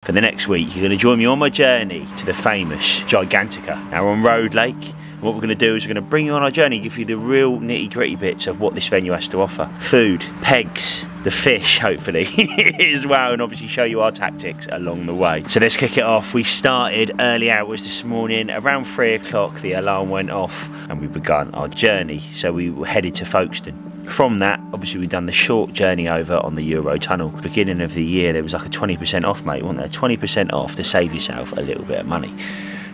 For the next week, you're going to join me on my journey to the famous Gigantica. Now we're on Road Lake. What we're going to do is we're going to bring you on our journey, give you the real nitty-gritty bits of what this venue has to offer. Food, pegs, the fish, hopefully, as well, and obviously show you our tactics along the way. So let's kick it off. We started early hours this morning. Around 3 o'clock, the alarm went off and we begun our journey. So we were headed to Folkestone. From that, obviously we've done the short journey over on the Euro Tunnel. Beginning of the year, there was like a 20% off, mate, wasn't there? 20% off to save yourself a little bit of money.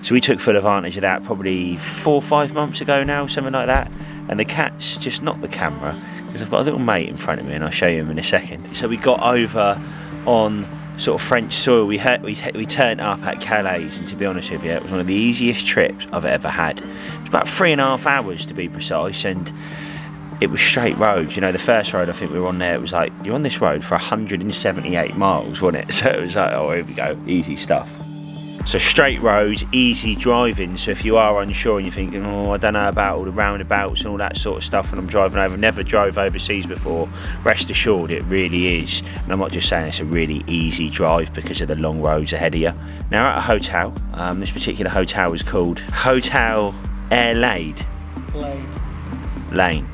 So we took full advantage of that probably 4 or 5 months ago now, something like that. And the cat's just knocked the camera, because I've got a little mate in front of me and I'll show you him in a second. So we got over on sort of French soil. We turned up at Calais, and to be honest with you, it was one of the easiest trips I've ever had. It was about 3.5 hours to be precise, and it was straight roads. You know, the first road I think we were on there, it was like, you're on this road for 178 miles, wasn't it? So it was like, oh, here we go, easy stuff. So straight roads, easy driving. So if you are unsure and you're thinking, oh, I don't know about all the roundabouts and all that sort of stuff when I'm driving over, never drove overseas before, rest assured it really is. And I'm not just saying it's a really easy drive because of the long roads ahead of you. Now we're at a hotel. This particular hotel is called Hotel Air Lade. Lane.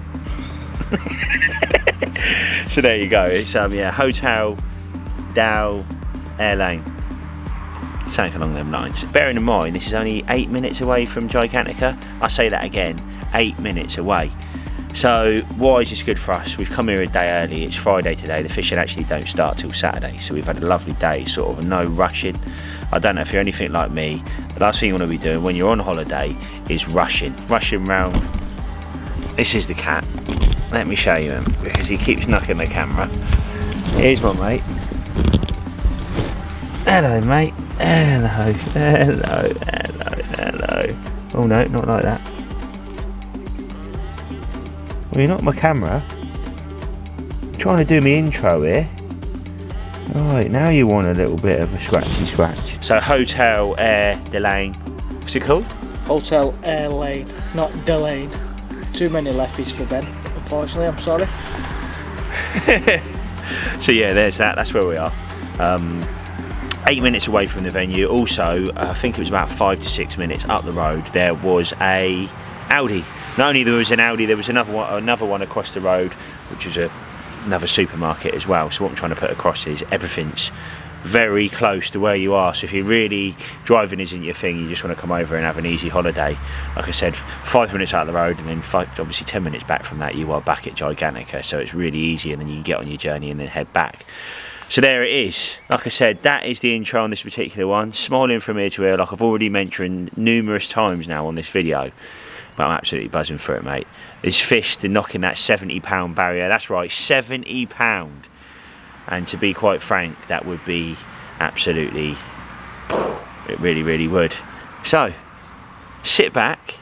So there you go. It's yeah, Hotel Dow Air Lane. Something along them lines. Bearing in mind, this is only 8 minutes away from Gigantica. I say that again, 8 minutes away. So why is this good for us? We've come here a day early. It's Friday today. The fishing actually don't start till Saturday. So we've had a lovely day, sort of no rushing. I don't know if you're anything like me. The last thing you want to be doing when you're on holiday is rushing round. This is the cat. Let me show you him, because he keeps knocking the camera. Here's my mate. Hello, mate. Hello. Oh no, not like that. Well, you're not my camera. I'm trying to do my intro here. Alright, now you want a little bit of a scratchy scratch. So Hotel Air Delane. What's it called? Hotel Air Lane, not Delane. Too many lefties for Ben, unfortunately, I'm sorry. So yeah, there's that, that's where we are. 8 minutes away from the venue. Also, I think it was about 5 to 6 minutes up the road, there was a Aldi. Not only there was an Aldi, there was another one across the road, which was another supermarket as well. So what I'm trying to put across is everything's very close to where you are. So if you're really driving isn't your thing, you just want to come over and have an easy holiday, like I said, 5 minutes out of the road, and then obviously 10 minutes back from that you are back at Gigantica. So it's really easy, and then you can get on your journey and then head back. So there it is. Like I said, that is the intro on this particular one. Smiling from ear to ear, like I've already mentioned numerous times now on this video. But I'm absolutely buzzing for it, mate. There's fish to knocking that £70 barrier. That's right, £70. And to be quite frank, that would be absolutely, it really, really would. So, sit back,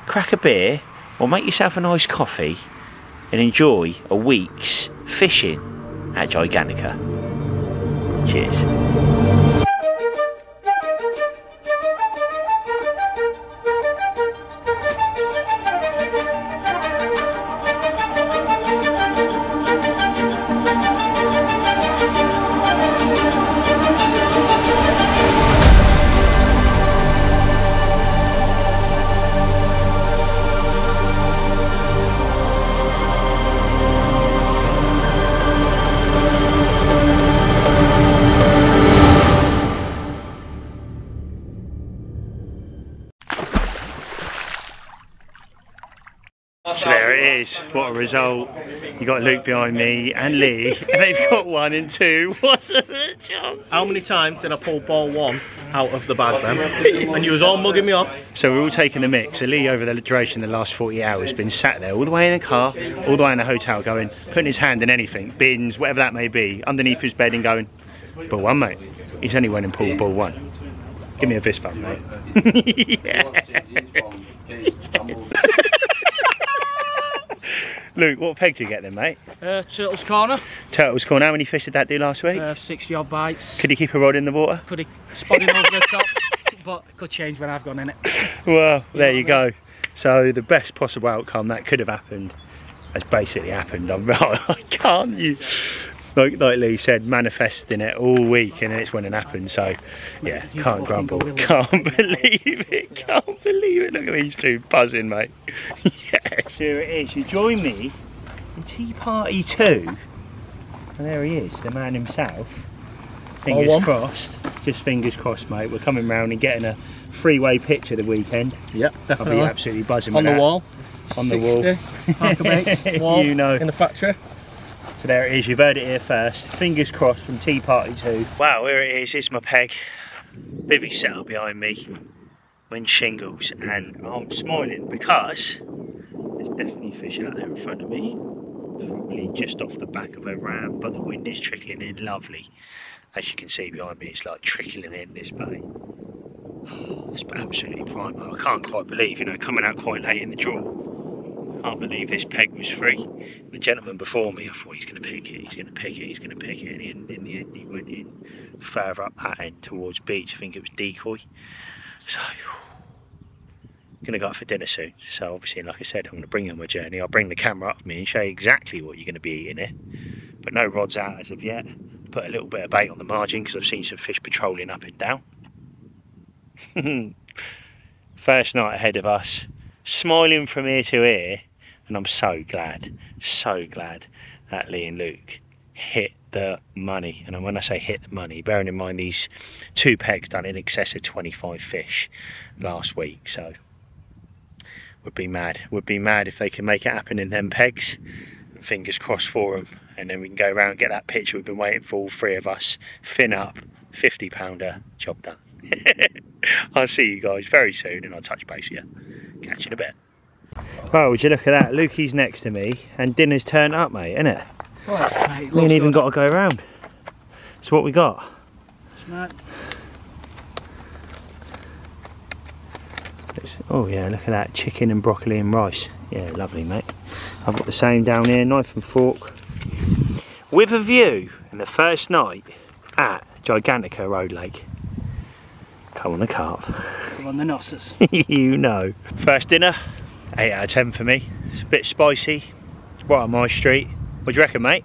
crack a beer, or make yourself a nice coffee, and enjoy a week's fishing at Gigantica. Cheers. So there it is, what a result. You got Luke behind me and Lee, and they've got 1 and 2. What's the chance? How many times did I pull ball 1 out of the bag then? And you was all mugging me off. So we're all taking the mix. So Lee, over the duration of the last 40 hours, been sat there all the way in the car, all the way in the hotel going, putting his hand in anything, bins, whatever that may be, underneath his bed and going, ball 1, mate. He's only went and pulled ball 1. Give me a fist bump, mate. Yes. Yes. Luke, what peg did you get then, mate? Turtle's Corner. Turtle's Corner. How many fish did that do last week? 60 odd bites. Could he keep a rod in the water? Could he spot him over the top? But it could change when I've gone in it. Well, there you go. So the best possible outcome that could have happened has basically happened. I can't. like Lee said, manifesting it all week, and it's when it happened. So yeah, can't grumble. Can't believe it. Can't believe it. Look at these two buzzing, mate. Yes, here it is. You join me in Tea Party 2, and there he is, the man himself. Fingers crossed. Just fingers crossed, mate. We're coming round and getting a freeway picture the weekend. Yep, definitely. I'll be absolutely buzzing on with the that. wall. On the wall. ParkerBaits wall. You know. In the factory. So there it is, you've heard it here first. Fingers crossed from Tea Party 2. Wow, here it is, here's my peg. Bivvy set up behind me, wind shingles, and I'm smiling because there's definitely fish out there in front of me. Probably just off the back of a ram, but the wind is trickling in lovely. As you can see behind me, it's like trickling in this bay. It's absolutely prime. I can't quite believe, you know, coming out quite late in the draw. I can't believe this peg was free. The gentleman before me, I thought he's going to pick it, he's going to pick it, he's going to pick it, and in the end he went in further up that end towards beach. I think it was decoy. So, I'm going to go out for dinner soon. So obviously, like I said, I'm going to bring you on my journey. I'll bring the camera up with me and show you exactly what you're going to be eating here. But no rods out as of yet. Put a little bit of bait on the margin because I've seen some fish patrolling up and down. First night ahead of us, smiling from ear to ear. And I'm so glad that Lee and Luke hit the money. And when I say hit the money, bearing in mind these 2 pegs done in excess of 25 fish last week. So would be mad if they can make it happen in them pegs. Fingers crossed for them. And then we can go around and get that picture we've been waiting for, all 3 of us. Fin up, 50-pounder, job done. I'll see you guys very soon and I'll touch base with you. Catch you in a bit. Well, would you look at that? Lukey's next to me and dinner's turned up, mate, isn't it? Right, mate, we ain't even got to go around. So what we got? Snack. Oh yeah, look at that, chicken and broccoli and rice. Yeah, lovely, mate. I've got the same down here, knife and fork. With a view, and the first night at Gigantica Road Lake. Come on the carp. Come on the nosses. You know. First dinner, 8 out of 10 for me. It's a bit spicy, right on my street. What do you reckon, mate?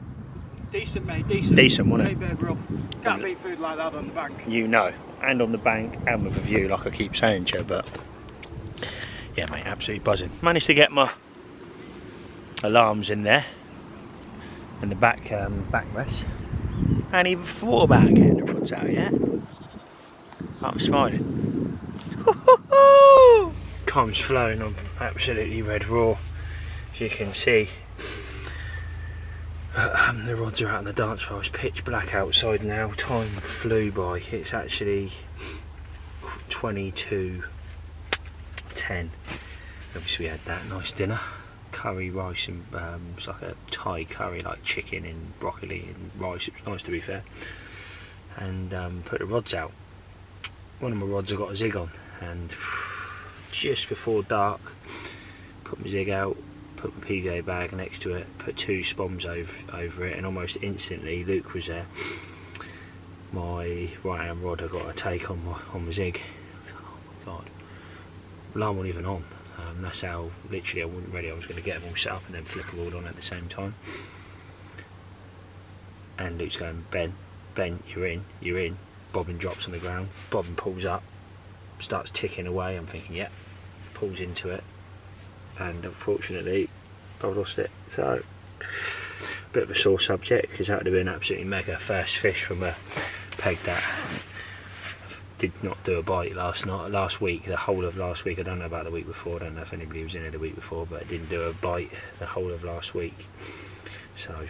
Decent, mate, decent. Decent, wasn't it? Bit of rub. Can't beat food like that on the bank. You know, and on the bank, and with a view, like I keep saying to you, but yeah, mate, absolutely buzzing. Managed to get my alarms in there, and the backrest. I ain't even thought about getting the rods out yet. I'm smiling. Time's flowing, I'm absolutely red raw, as you can see. The rods are out on the dance floor. It's pitch black outside now. Time flew by. It's actually 22:10. Obviously we had that nice dinner, curry, rice and it's like a Thai curry, like chicken and broccoli and rice. It was nice, to be fair. And put the rods out. One of my rods I got a zig on, and just before dark put my zig out, put my PVA bag next to it, put 2 spoms over it, and almost instantly Luke was there. My right hand rod I got a take on my zig. Oh my god, alarm wasn't even on. That's how literally I wasn't ready. I was going to get them all set up and then flick them all on at the same time. And Luke's going, Ben, you're in. Bobbin drops on the ground, bobbin pulls up, starts ticking away. I'm thinking, yep, pulls into it, and unfortunately I lost it. So a bit of a sore subject, because that would have been absolutely mega. First fish from a peg that did not do a bite last week, the whole of last week. I don't know about the week before, I don't know if anybody was in here the week before, but it didn't do a bite the whole of last week. So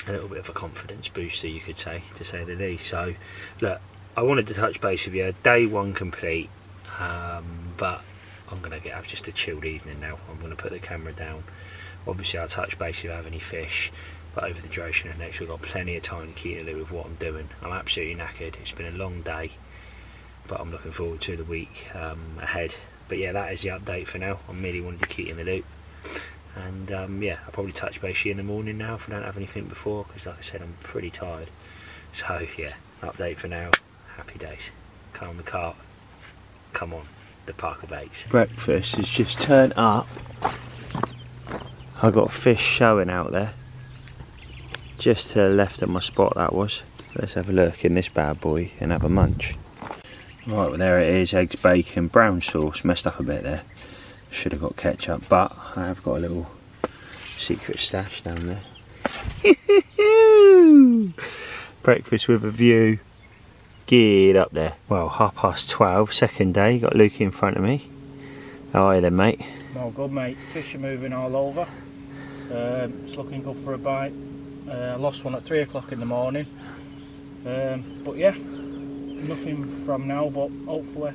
a little bit of a confidence booster, you could say, to say the least. So look, I wanted to touch base with you, day 1 complete, but I'm going to have just a chilled evening now. I'm going to put the camera down. Obviously I'll touch base if I have any fish, but over the duration of next week I've got plenty of time to keep in the loop with what I'm doing. I'm absolutely knackered. It's been a long day, but I'm looking forward to the week ahead. But yeah, that is the update for now. I merely wanted to keep in the loop. And yeah, I'll probably touch base here in the morning now if I don't have anything before, because like I said, I'm pretty tired. So yeah, update for now. Happy days. Come on the cart. Come on, the ParkerBaits. Breakfast has just turned up. I've got fish showing out there. just to the left of my spot that was. So let's have a look in this bad boy and have a munch. Right, well there it is, eggs, bacon, brown sauce, messed up a bit there. Should have got ketchup, but I have got a little secret stash down there. Breakfast with a view, geared up there. Well, 12:30, second day, got Luke in front of me. How are you then, mate? No good, mate. Fish are moving all over. It's looking good for a bite. I lost one at 3 o'clock in the morning. But yeah, nothing from now, but hopefully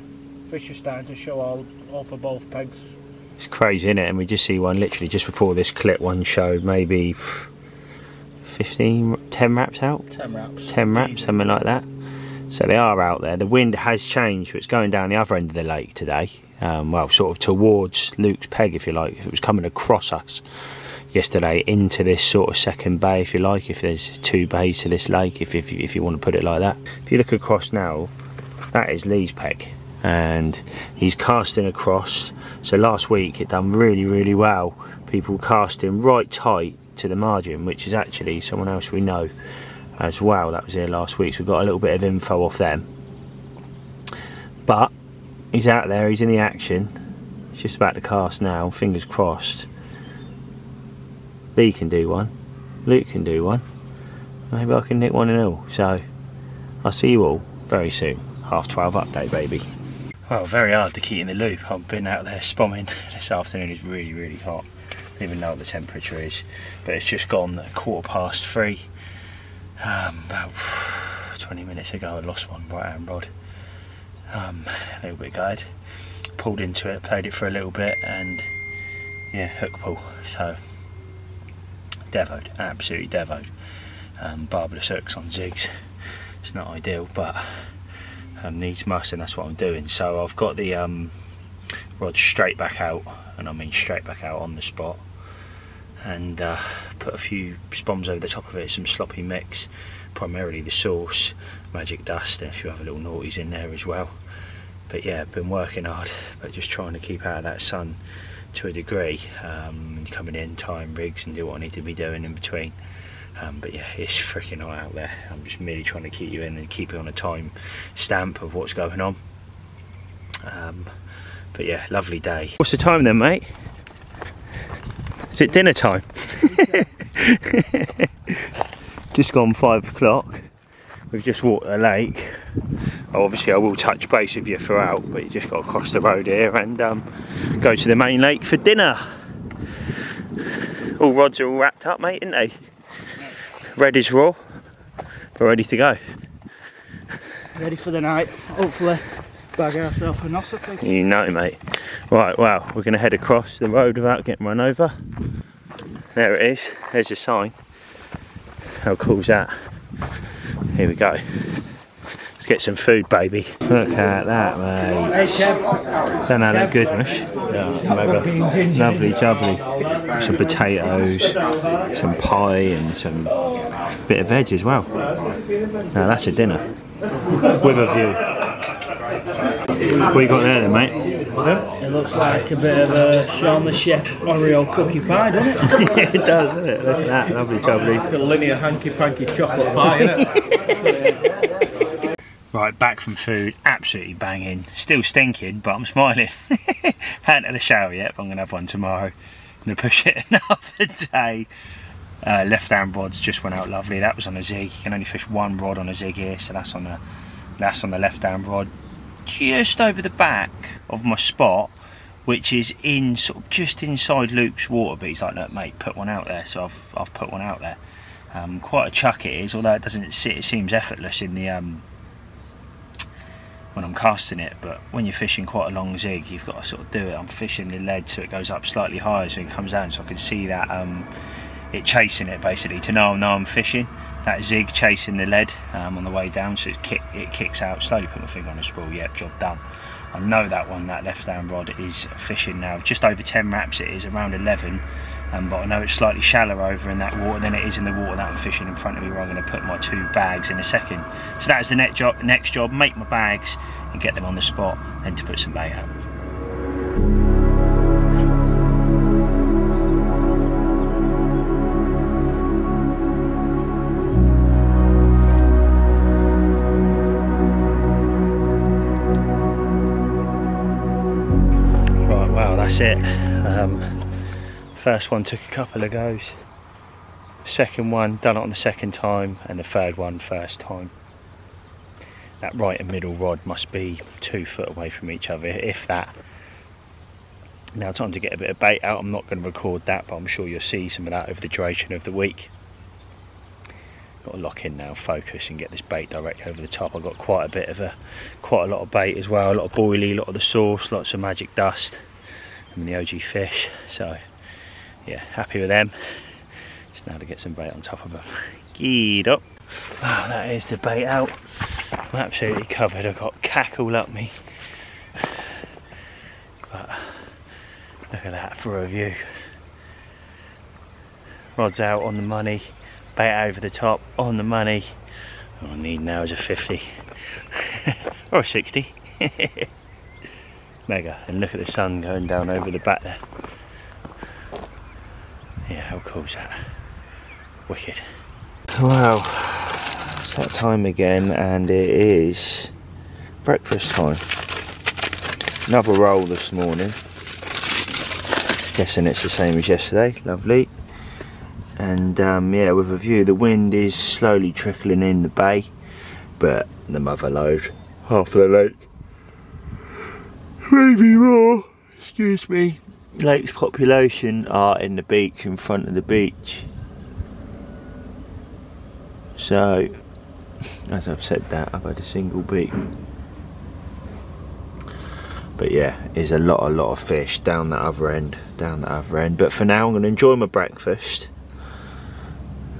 fish are starting to show all for both pegs. It's crazy, isn't it? And we just see one literally just before this clip, one showed maybe 10 wraps out? 10 wraps. 10 wraps, something like that. So they are out there. The wind has changed, so it's going down the other end of the lake today. Well, sort of towards Luke's peg, if you like. If it was coming across us yesterday into this sort of second bay, if you like, if there's 2 bays to this lake, if you want to put it like that. If you look across now, that is Lee's peg, and he's casting across. So last week it done really well. People casting right tight to the margin, which is actually someone else we know as well that was here last week, so we got a little bit of info off them. But he's out there, he's in the action, he's just about to cast now, fingers crossed. Lee can do one, Luke can do one, maybe I can nick one and all. So I'll see you all very soon. 12:30 update, baby. Well, very hard to keep in the loop. I've been out there spomming this afternoon. It's really hot. I don't even know what the temperature is, but it's just gone 3:15. About 20 minutes ago I lost one right hand rod. A little bit guide. Pulled into it, played it for a little bit, and yeah, hook pull. So devoed, absolutely devoed. Barbless hooks on zigs. It's not ideal, but needs must, and that's what I'm doing. So I've got the rod straight back out, and I mean straight back out on the spot, and put a few spoms over the top of it, some sloppy mix, primarily the sauce, magic dust, and a few other little naughties in there as well. But yeah, I've been working hard, but just trying to keep out of that sun to a degree, and coming in, tying rigs and do what I need to be doing in between. But yeah, it's freaking hot out there. I'm just merely trying to keep you in and keep you on a time stamp of what's going on. But yeah, lovely day. What's the time then, mate? Is it dinner time? Just gone 5 o'clock. We've just walked the lake. Obviously I will touch base with you throughout, but you just got to cross the road here and go to the main lake for dinner. All rods are all wrapped up, mate, aren't they? Red is raw. We're ready to go. Ready for the night, hopefully bag ourselves a nosser. You know, mate. Right, well, we're going to head across the road without getting run over. There it is, there's a sign. How cool is that? Here we go. Let's get some food, baby. Look at that, mate. Hey, Kev. Don't know that good, mush. Yeah, lovely jubbly. Some potatoes, some pie, and some bit of veg as well. Now that's a dinner with a view. What you got there then, mate? It looks like a bit of a Shaun the Chef Oreo cookie pie, doesn't it? Yeah, it does, doesn't it? Look at that, lovely jubbly. It's a linear hanky-panky chocolate pie, isn't it? Right, back from food, absolutely banging. Still stinking, but I'm smiling. Haven't had a shower yet, but I'm going to have one tomorrow. I'm going to push it another day. Left hand rods just went out lovely. That was on a zig. You can only fish one rod on a zig here, so that's on the left hand rod. Just over the back of my spot, which is in sort of just inside Luke's water. But he's like, look, mate, put one out there. So I've put one out there. Quite a chuck it is, although it doesn't sit. It seems effortless in the when I'm casting it, but when you're fishing quite a long zig, you've got to sort of do it. I'm fishing the lead so it goes up slightly higher, so it comes down, so I can see that it chasing it basically to know I'm fishing. That zig chasing the lead on the way down, so it kicks out. Slowly put my finger on the spool. Yep, job done. I know that one, that left hand rod, is fishing now. Just over 10 wraps it is, around 11. But I know it's slightly shallower over in that water than it is in the water that I'm fishing in front of me, where I'm going to put my 2 bags in a second. So that is the next job, make my bags and get them on the spot, then to put some bait out. that's it. First one took a couple of goes. Second one, done it on the second time, and the third one, first time. That right and middle rod must be 2 foot away from each other, if that. Now time to get a bit of bait out. I'm not going to record that, but I'm sure you'll see some of that over the duration of the week. Got to lock in now, focus, and get this bait directly over the top. I've got quite a lot of bait as well, a lot of boilie, a lot of the sauce, lots of magic dust, and the OG fish. So yeah, happy with them. Just now to get some bait on top of them. Geed up. Oh, that is the bait out. I'm absolutely covered. I've got cackle up me. But look at that for a view. Rod's out on the money. Bait over the top on the money. All I need now is a 50 or a 60. Mega. And look at the sun going down over the back there. Yeah, how cool is that? Wicked. Wow, it's that time again, and it is breakfast time. Another roll this morning. Guessing it's the same as yesterday. Lovely. And yeah, with a view, the wind is slowly trickling in the bay, but the mother lode, half of the lake, maybe more, excuse me, lake's population are in the beach, in front of the beach. So, as I've said that, I've had a single beat. But yeah, there's a lot of fish down that other end, But for now, I'm going to enjoy my breakfast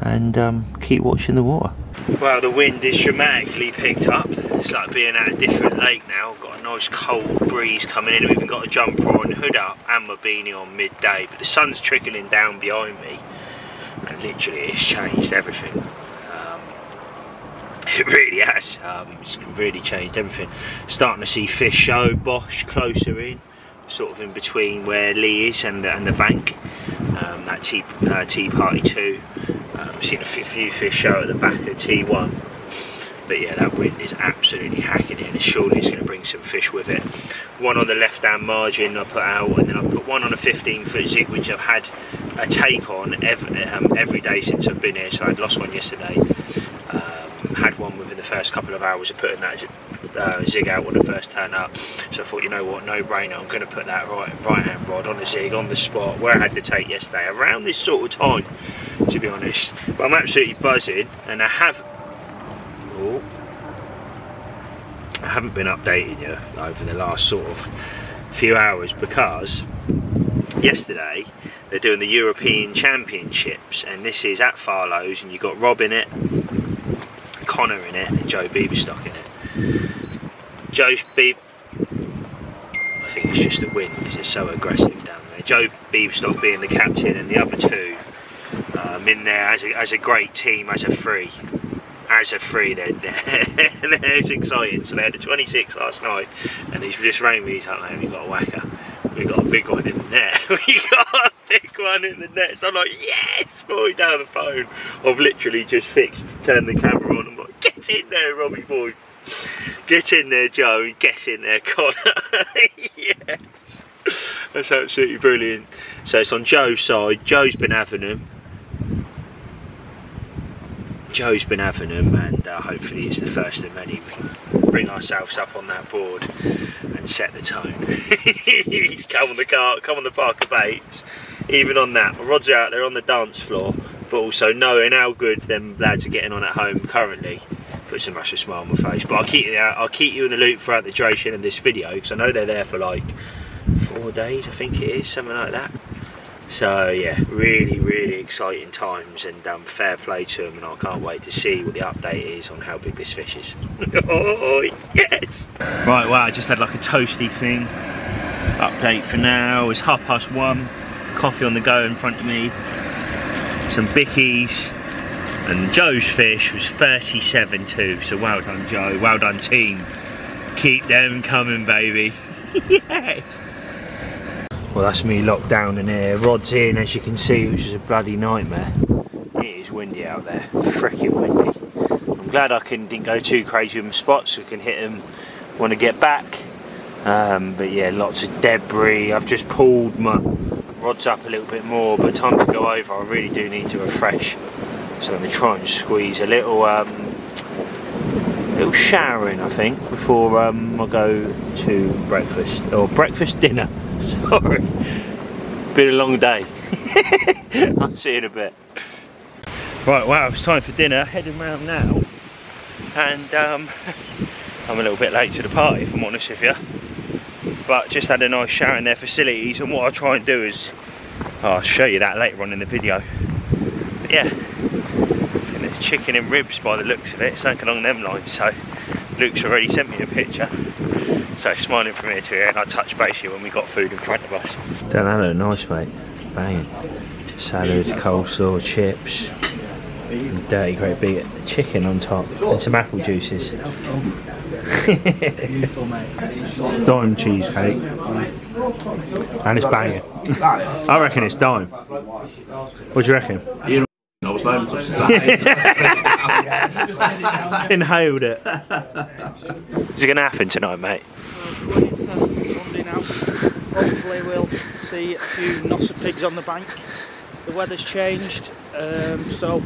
and keep watching the water. Well, the wind is dramatically picked up. It's like being at a different lake now. I've got a nice cold breeze coming in. I've even got a jumper on, hood up and my beanie on midday. But the sun's trickling down behind me, and literally it's changed everything. It really has. It's really changed everything. Starting to see fish show, Bosch closer in, sort of in between where Lee is and the bank. That Tea Party 2. I've seen a few fish show at the back of T1. But yeah, that wind is absolutely hacking in, and surely it's going to bring some fish with it. One on the left hand margin I put out, and then I put one on a 15-foot zig, which I've had a take on every day since I've been here. So I'd lost one yesterday. Had one within the first couple of hours of putting that zig out when I first turned up. So I thought, you know what, no brainer, I'm going to put that right hand rod on the zig on the spot where I had to take yesterday, around this sort of time, to be honest. But I'm absolutely buzzing, and I haven't been updating you over the last sort of few hours, because yesterday they're doing the European Championships, and this is at Farlow's, and you've got Rob in it, Connor in it, and Joe Beaverstock in it. I think it's just the wind because it's so aggressive down there. Joe Beaverstock being the captain, and the other two in there as a great team, as a free, it's exciting. So they had a 26 last night, and he's just rang me, he's like, mate, we've got a whacker, we've got a big one in the net. We got a big one in the net. So I'm like, yes, boy, down the phone. I've literally just turned the camera on. I'm like, get in there, Robbie boy, get in there, Joe, and get in there, Connor. Yes, that's absolutely brilliant. So it's on Joe's side. Joe's been having them, and hopefully it's the first of many. We can bring ourselves up on that board and set the tone. Come on the Carp, come on the ParkerBaits. Even on that, my rods are out there on the dance floor, but also knowing how good them lads are getting on at home currently puts a massive smile on my face. But I'll keep you in the loop throughout the duration of this video, because I know they're there for like 4 days, I think it is, something like that. So yeah, really exciting times, and fair play to them, and I can't wait to see what the update is on how big this fish is. Oh yes! Right, wow, I just had like a toasty thing. Update for now is 1:30. Coffee on the go in front of me, some bickies, and Joe's fish was 37.2. So well done, Joe, well done team, keep them coming, baby. Yes. Well, that's me locked down in here, rods in, as you can see, which is a bloody nightmare. It is windy out there, freaking windy. I'm glad I didn't go too crazy with my spots, so I can hit them when I get back. But yeah, lots of debris. I've just pulled my rods up a little bit more, but time to go over. I really do need to refresh, so I'm going to try and squeeze a little shower in, I think, before I go to breakfast, or breakfast dinner. Sorry, been a long day. I'll see you in a bit. Right, wow, it's time for dinner. Heading round now, and I'm a little bit late to the party, if I'm honest with you. But just had a nice shower in their facilities, and what I'll try and do is, I'll show you that later on in the video. But yeah, I think there's chicken and ribs by the looks of it, something along them lines. So Luke's already sent me a picture. So smiling from ear to ear, and I touched base here when we got food in front of us. Don't that look nice, mate? Banging. Salad, coleslaw, chips, and dirty great big chicken on top, and some apple juices. Dime cheesecake, and it's banging. I reckon it's dime. What do you reckon? Inhaled it. Is it going to happen tonight, mate? Sunday now. Hopefully we'll see a few Nosser pigs on the bank. The weather's changed, so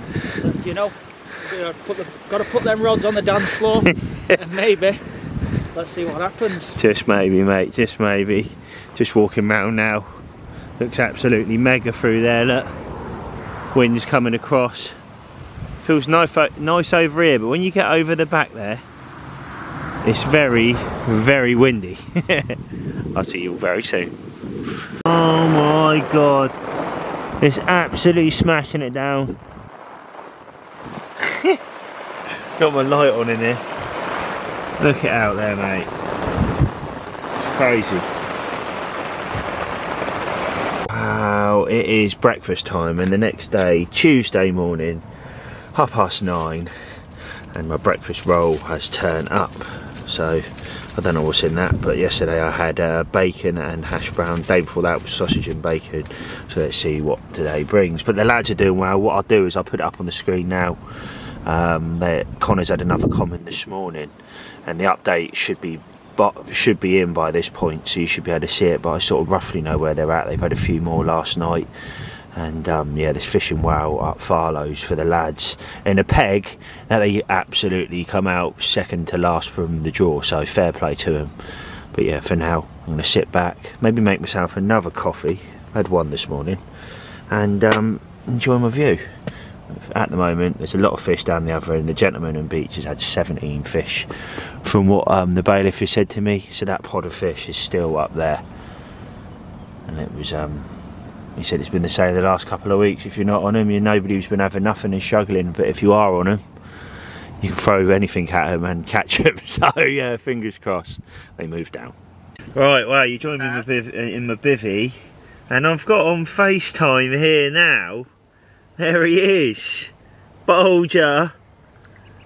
you know, got to put them rods on the dance floor, and maybe let's see what happens. Just maybe, mate. Just maybe. Just walking round now. Looks absolutely mega through there. Look, wind's coming across. Feels nice over here, but when you get over the back there, it's very, very windy. I'll see you all very soon. Oh my god. It's absolutely smashing it down. Got my light on in here. Look it out there, mate. It's crazy. Wow, it is breakfast time, and the next day, Tuesday morning, 9:30, and my breakfast roll has turned up. So I don't know what's in that, but yesterday I had bacon and hash brown. The day before that was sausage and bacon. So let's see what today brings. But the lads are doing well. What I'll do is I'll put it up on the screen now. Connor's had another comment this morning, and the update should be in by this point, so you should be able to see it. But I sort of roughly know where they're at. They've had a few more last night. And yeah, there's fishing well up Farlow's for the lads in a peg that they absolutely come out second to last from the draw, so fair play to them. But yeah, for now I'm going to sit back, maybe make myself another coffee, I had one this morning, and enjoy my view. At the moment there's a lot of fish down the other end. The gentleman on beach has had 17 fish from what the bailiff has said to me, so that pod of fish is still up there. And it was he said it's been the same the last couple of weeks. If you're not on them, nobody's been having nothing and struggling. But if you are on them, you can throw anything at them and catch them. So yeah, fingers crossed they move down. Right, well, you joined me in my bivvy, and I've got on FaceTime here now. There he is, Bolger,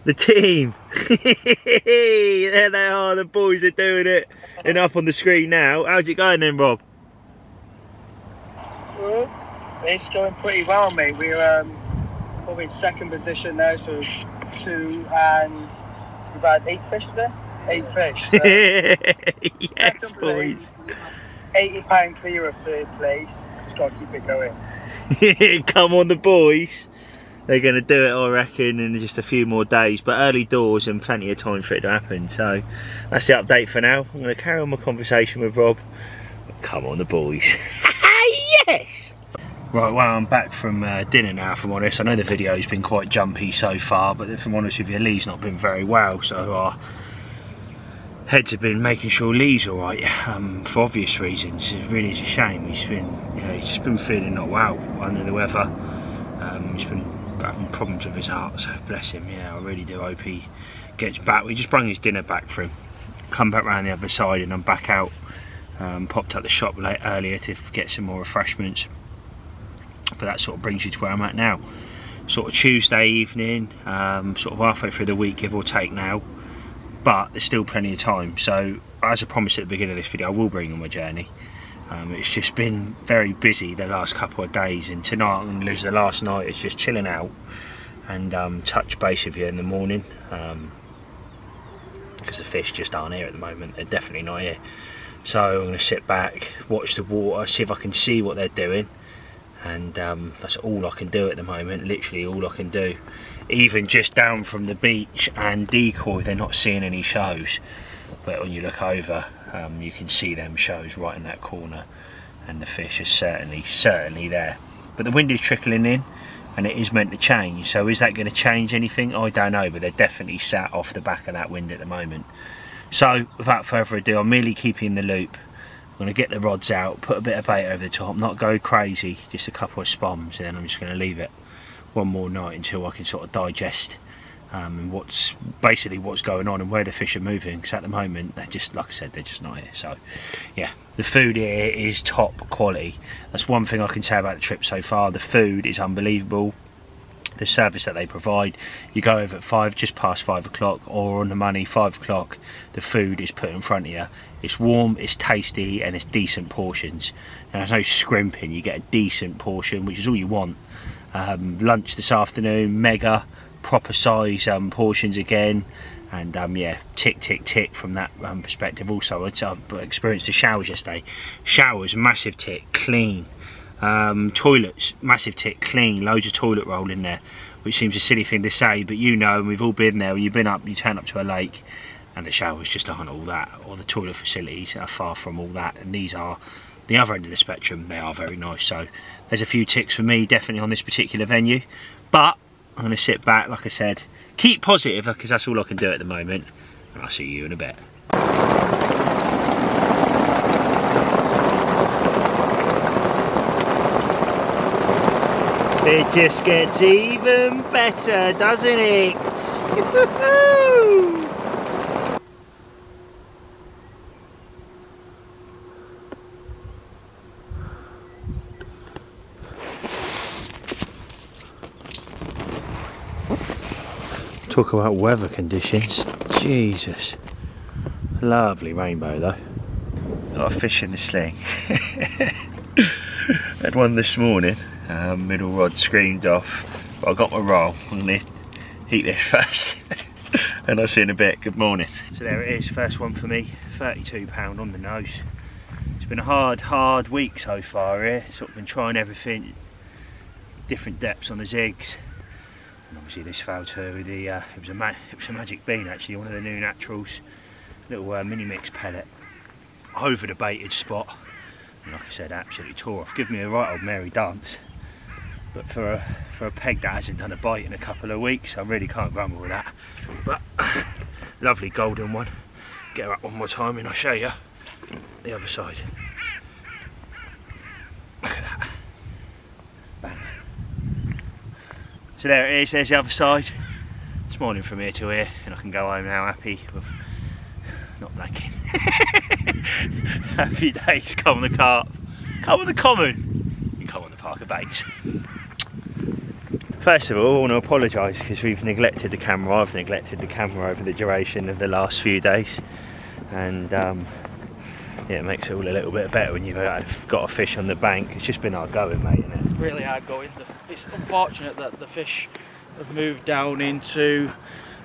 the team. There they are, the boys are doing it, and up on the screen now. How's it going then, Rob? Well, it's going pretty well, mate. We're probably in second position now, so 2, and we've had 8 fish, is it? 8 fish. So yes, boys. £80 clear of third place. Just got to keep it going. Come on, the boys. They're going to do it, I reckon, in just a few more days. But early doors and plenty of time for it to happen. So that's the update for now. I'm going to carry on my conversation with Rob. Come on, the boys. Yes! Right, well, I'm back from dinner now, if I'm honest. I know the video's been quite jumpy so far, but if I'm honest with you, Lee's not been very well, so our heads have been making sure Lee's alright, for obvious reasons. It really is a shame. He's just been feeling not well, under the weather. He's been having problems with his heart, so bless him. Yeah, I really do hope he gets back. We just brung his dinner back for him. Come back round the other side and I'm back out. Popped up the shop earlier to get some more refreshments, but that sort of brings you to where I'm at now. Sort of Tuesday evening, sort of halfway through the week, give or take now, but there's still plenty of time. So as I promised at the beginning of this video, I will bring you on my journey. It's just been very busy the last couple of days, and tonight I'm going to lose the last night. It's just chilling out and touch base with you in the morning. because the fish just aren't here at the moment. They're definitely not here. So I'm going to sit back, watch the water, see if I can see what they're doing, and that's all I can do at the moment, literally all I can do. Even just down from the beach and decoy, they're not seeing any shows, but when you look over, you can see them shows right in that corner, and the fish is certainly there. But the wind is trickling in, and it is meant to change, so is that going to change anything? I don't know, but they're definitely sat off the back of that wind at the moment. So without further ado, I'm merely keeping the loop. I'm going to get the rods out, put a bit of bait over the top, not go crazy, just a couple of spoms, and then I'm just going to leave it one more night until I can sort of digest what's going on and where the fish are moving, because at the moment they're just, like I said, they're just not here. So yeah, the food here is top quality. That's one thing I can say about the trip so far. The food is unbelievable. The service that they provide, you go over at just past 5 o'clock, or on the money 5 o'clock, the food is put in front of you. It's warm, it's tasty, and it's decent portions. And there's no scrimping, you get a decent portion, which is all you want. Lunch this afternoon, mega, proper size portions again. And yeah, tick tick tick from that perspective. Also, I've experienced the showers yesterday. Showers, massive tick, clean. Toilets, massive tick, clean, loads of toilet roll in there, which seems a silly thing to say, but you know, and we've all been there, when you turn up to a lake and the showers just aren't all that, or the toilet facilities are far from all that, and these are the other end of the spectrum. They are very nice. So there's a few ticks for me definitely on this particular venue, but I'm going to sit back, like I said, keep positive, because that's all I can do at the moment, and I'll see you in a bit. It just gets even better, doesn't it? Talk about weather conditions. Jesus. Lovely rainbow though. A lot of fish in the sling. Had one this morning. Middle rod screamed off, but I got my roll. I'm going to eat this first and I'll see you in a bit. Good morning. So there it is, first one for me, £32 on the nose. It's been a hard week so far here. Sort of been trying everything, different depths on the zigs, and obviously this foul too. It was a magic bean actually, one of the new naturals, little mini mix pellet over the baited spot. And like I said, absolutely tore off. Give me a right old Mary dance. But for a peg that hasn't done a bite in a couple of weeks, I really can't grumble with that. But lovely golden one. Get her up one more time and I'll show you the other side. Look at that. Bang. So there it is, there's the other side. It's morning from here to here, and I can go home now happy with not blanking. Happy days, come on the carp, come on the common, you come on the Parker baits. First of all, I want to apologise because we've neglected the camera. I've neglected the camera over the duration of the last few days, and yeah, it makes it all a little bit better when you've got a fish on the bank. It's just been hard going, mate, isn't it? Really hard going. It's unfortunate that the fish have moved down into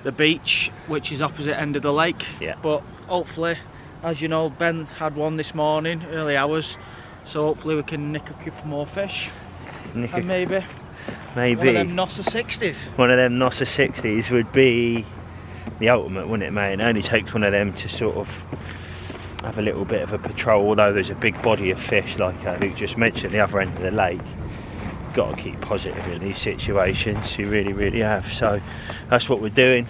the beach, which is opposite end of the lake. Yeah. But hopefully, as you know, Ben had one this morning, early hours, so hopefully we can nick a couple more fish. And maybe one of them Nossa 60s. One of them Nossa 60s would be the ultimate, wouldn't it, mate? It only takes one of them to sort of have a little bit of a patrol, although there's a big body of fish, like Luke just mentioned, at the other end of the lake. Got to keep positive in these situations, you really have. So that's what we're doing.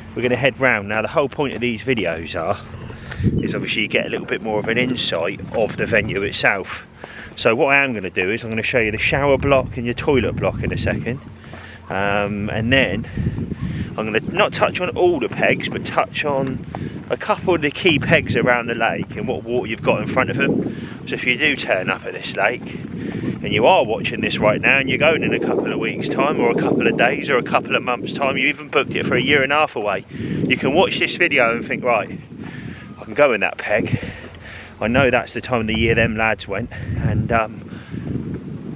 We're going to head round. Now the whole point of these videos is obviously you get a little bit more of an insight of the venue itself. So what I am going to do is I'm going to show you the shower block and your toilet block in a second, and then I'm going to not touch on all the pegs, but touch on a couple of the key pegs around the lake and what water you've got in front of them. So if you do turn up at this lake and you are watching this right now and you're going in a couple of weeks time, or a couple of days, or a couple of months time, you even booked it for a year and a half away, you can watch this video and think, right, I can go in that peg. I know that's the time of the year them lads went, and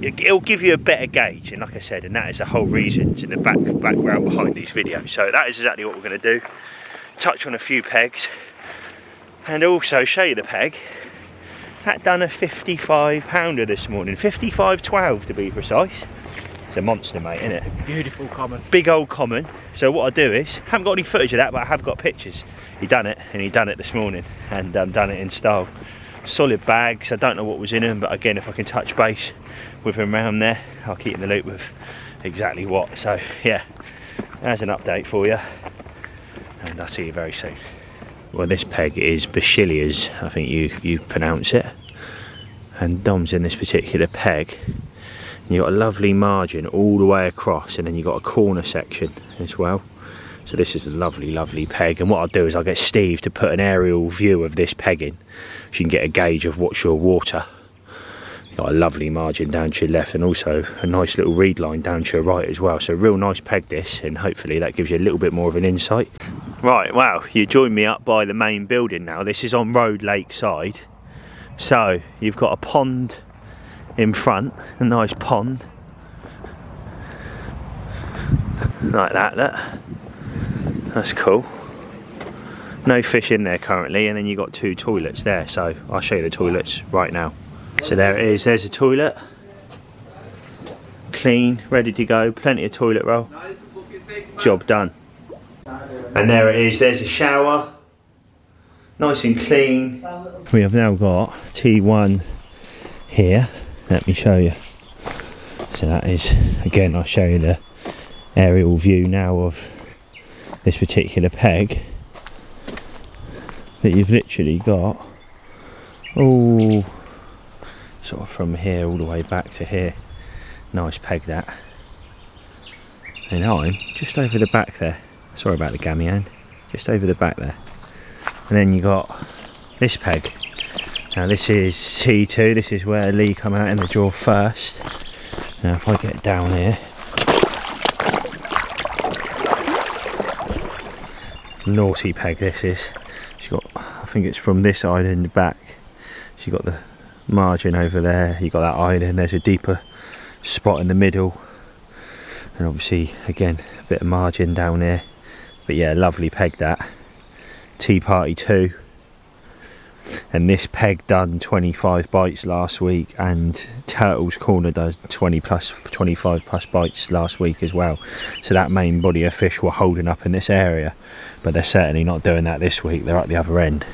it'll give you a better gauge. And like I said, and that is the whole reason in the background behind these videos. So that is exactly what we're going to do. touch on a few pegs, and also show you the peg. That done a 55 pounder this morning, 55.12 to be precise. It's a monster, mate, isn't it? Beautiful common. Big old common. So what I do is, haven't got any footage of that, but I have got pictures. He done it, and he done it this morning, and done it in style. Solid bags. I don't know what was in them, but again, if I can touch base with him around there, I'll keep in the loop with exactly what. So yeah, there's an update for you, and I'll see you very soon. Well, this peg is Bachelia's, I think you pronounce it, and Dom's in this particular peg. And you've got a lovely margin all the way across, and then you've got a corner section as well. So this is a lovely peg, and what I'll do is I'll get Steve to put an aerial view of this peg in, so you can get a gauge of what's your water. You've got a lovely margin down to your left, and also a nice little reed line down to your right as well. So a real nice peg this, and hopefully that gives you a little bit more of an insight. Right, wow, you join me up by the main building now. This is on Road Lake side. So you've got a pond in front, a nice pond. Like that, look. That's cool. No fish in there currently, and then you've got 2 toilets there, so I'll show you the toilets right now. So there it is, there's a toilet. Clean, ready to go, plenty of toilet roll. Job done. And there it is, there's a shower. Nice and clean. We have now got T1 here, let me show you. So that is, again, I'll show you the aerial view now of this particular peg. That you've literally got all sort of from here all the way back to here. Nice peg that. And I'm just over the back there. Sorry about the gammy hand. Just over the back there. And then you got this peg. Now this is T2. This is where Lee come out in the draw first. Now if I get down here, naughty peg this is. She's got, I think it's from this island in the back. She's got the margin over there. You got that island. There's a deeper spot in the middle, and obviously again a bit of margin down here. But yeah, lovely peg that. Tea Party 2, and this peg done 25 bites last week, and Turtle's Corner does 25 plus bites last week as well. So that main body of fish were holding up in this area, but they're certainly not doing that this week. They're at the other end,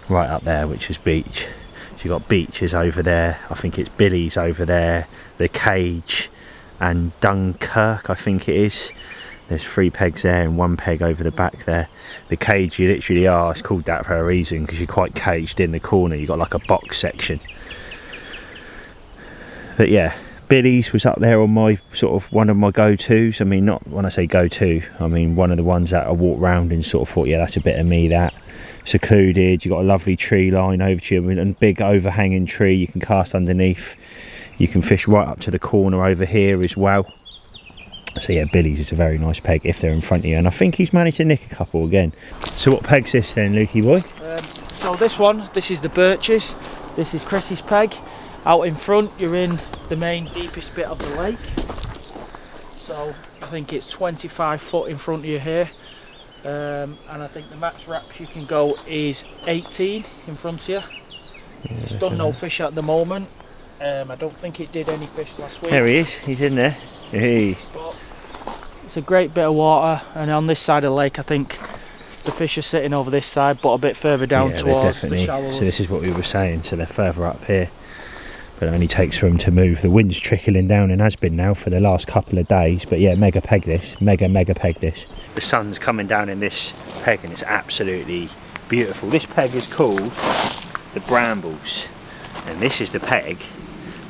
right up there, which is beach. So you've got beaches over there, I think it's Billy's over there, the Cage and Dunkirk, I think it is. There's 3 pegs there and 1 peg over the back there. The Cage, you literally are, it's called that for a reason, because you're quite caged in the corner. You've got like a box section. But yeah, Billy's was up there on my sort of one of my go-tos. I mean, not when I say go-to, I mean one of the ones that I walked round and sort of thought, yeah, that's a bit of me, that. Secluded, you've got a lovely tree line over to you, and big overhanging tree you can cast underneath. You can fish right up to the corner over here as well. So yeah, Billy's is a very nice peg if they're in front of you, and I think he's managed to nick a couple again. So what peg's this then, Lukey boy? So this is the Birches. This is Chris's peg. Out in front, you're in the main deepest bit of the lake. So I think it's 25 foot in front of you here. And I think the max wraps you can go is 18 in front of you. It's done no fish at the moment. I don't think it did any fish last week. There he is, he's in there. Hey. But it's a great bit of water, and on this side of the lake I think the fish are sitting over this side, but a bit further down towards the shallows. So this is what we were saying, so they're further up here, but it only takes for them to move. The wind's trickling down and has been now for the last couple of days, but yeah, mega peg this, mega peg this. The sun's coming down in this peg and it's absolutely beautiful. This peg is called the Brambles, and this is the peg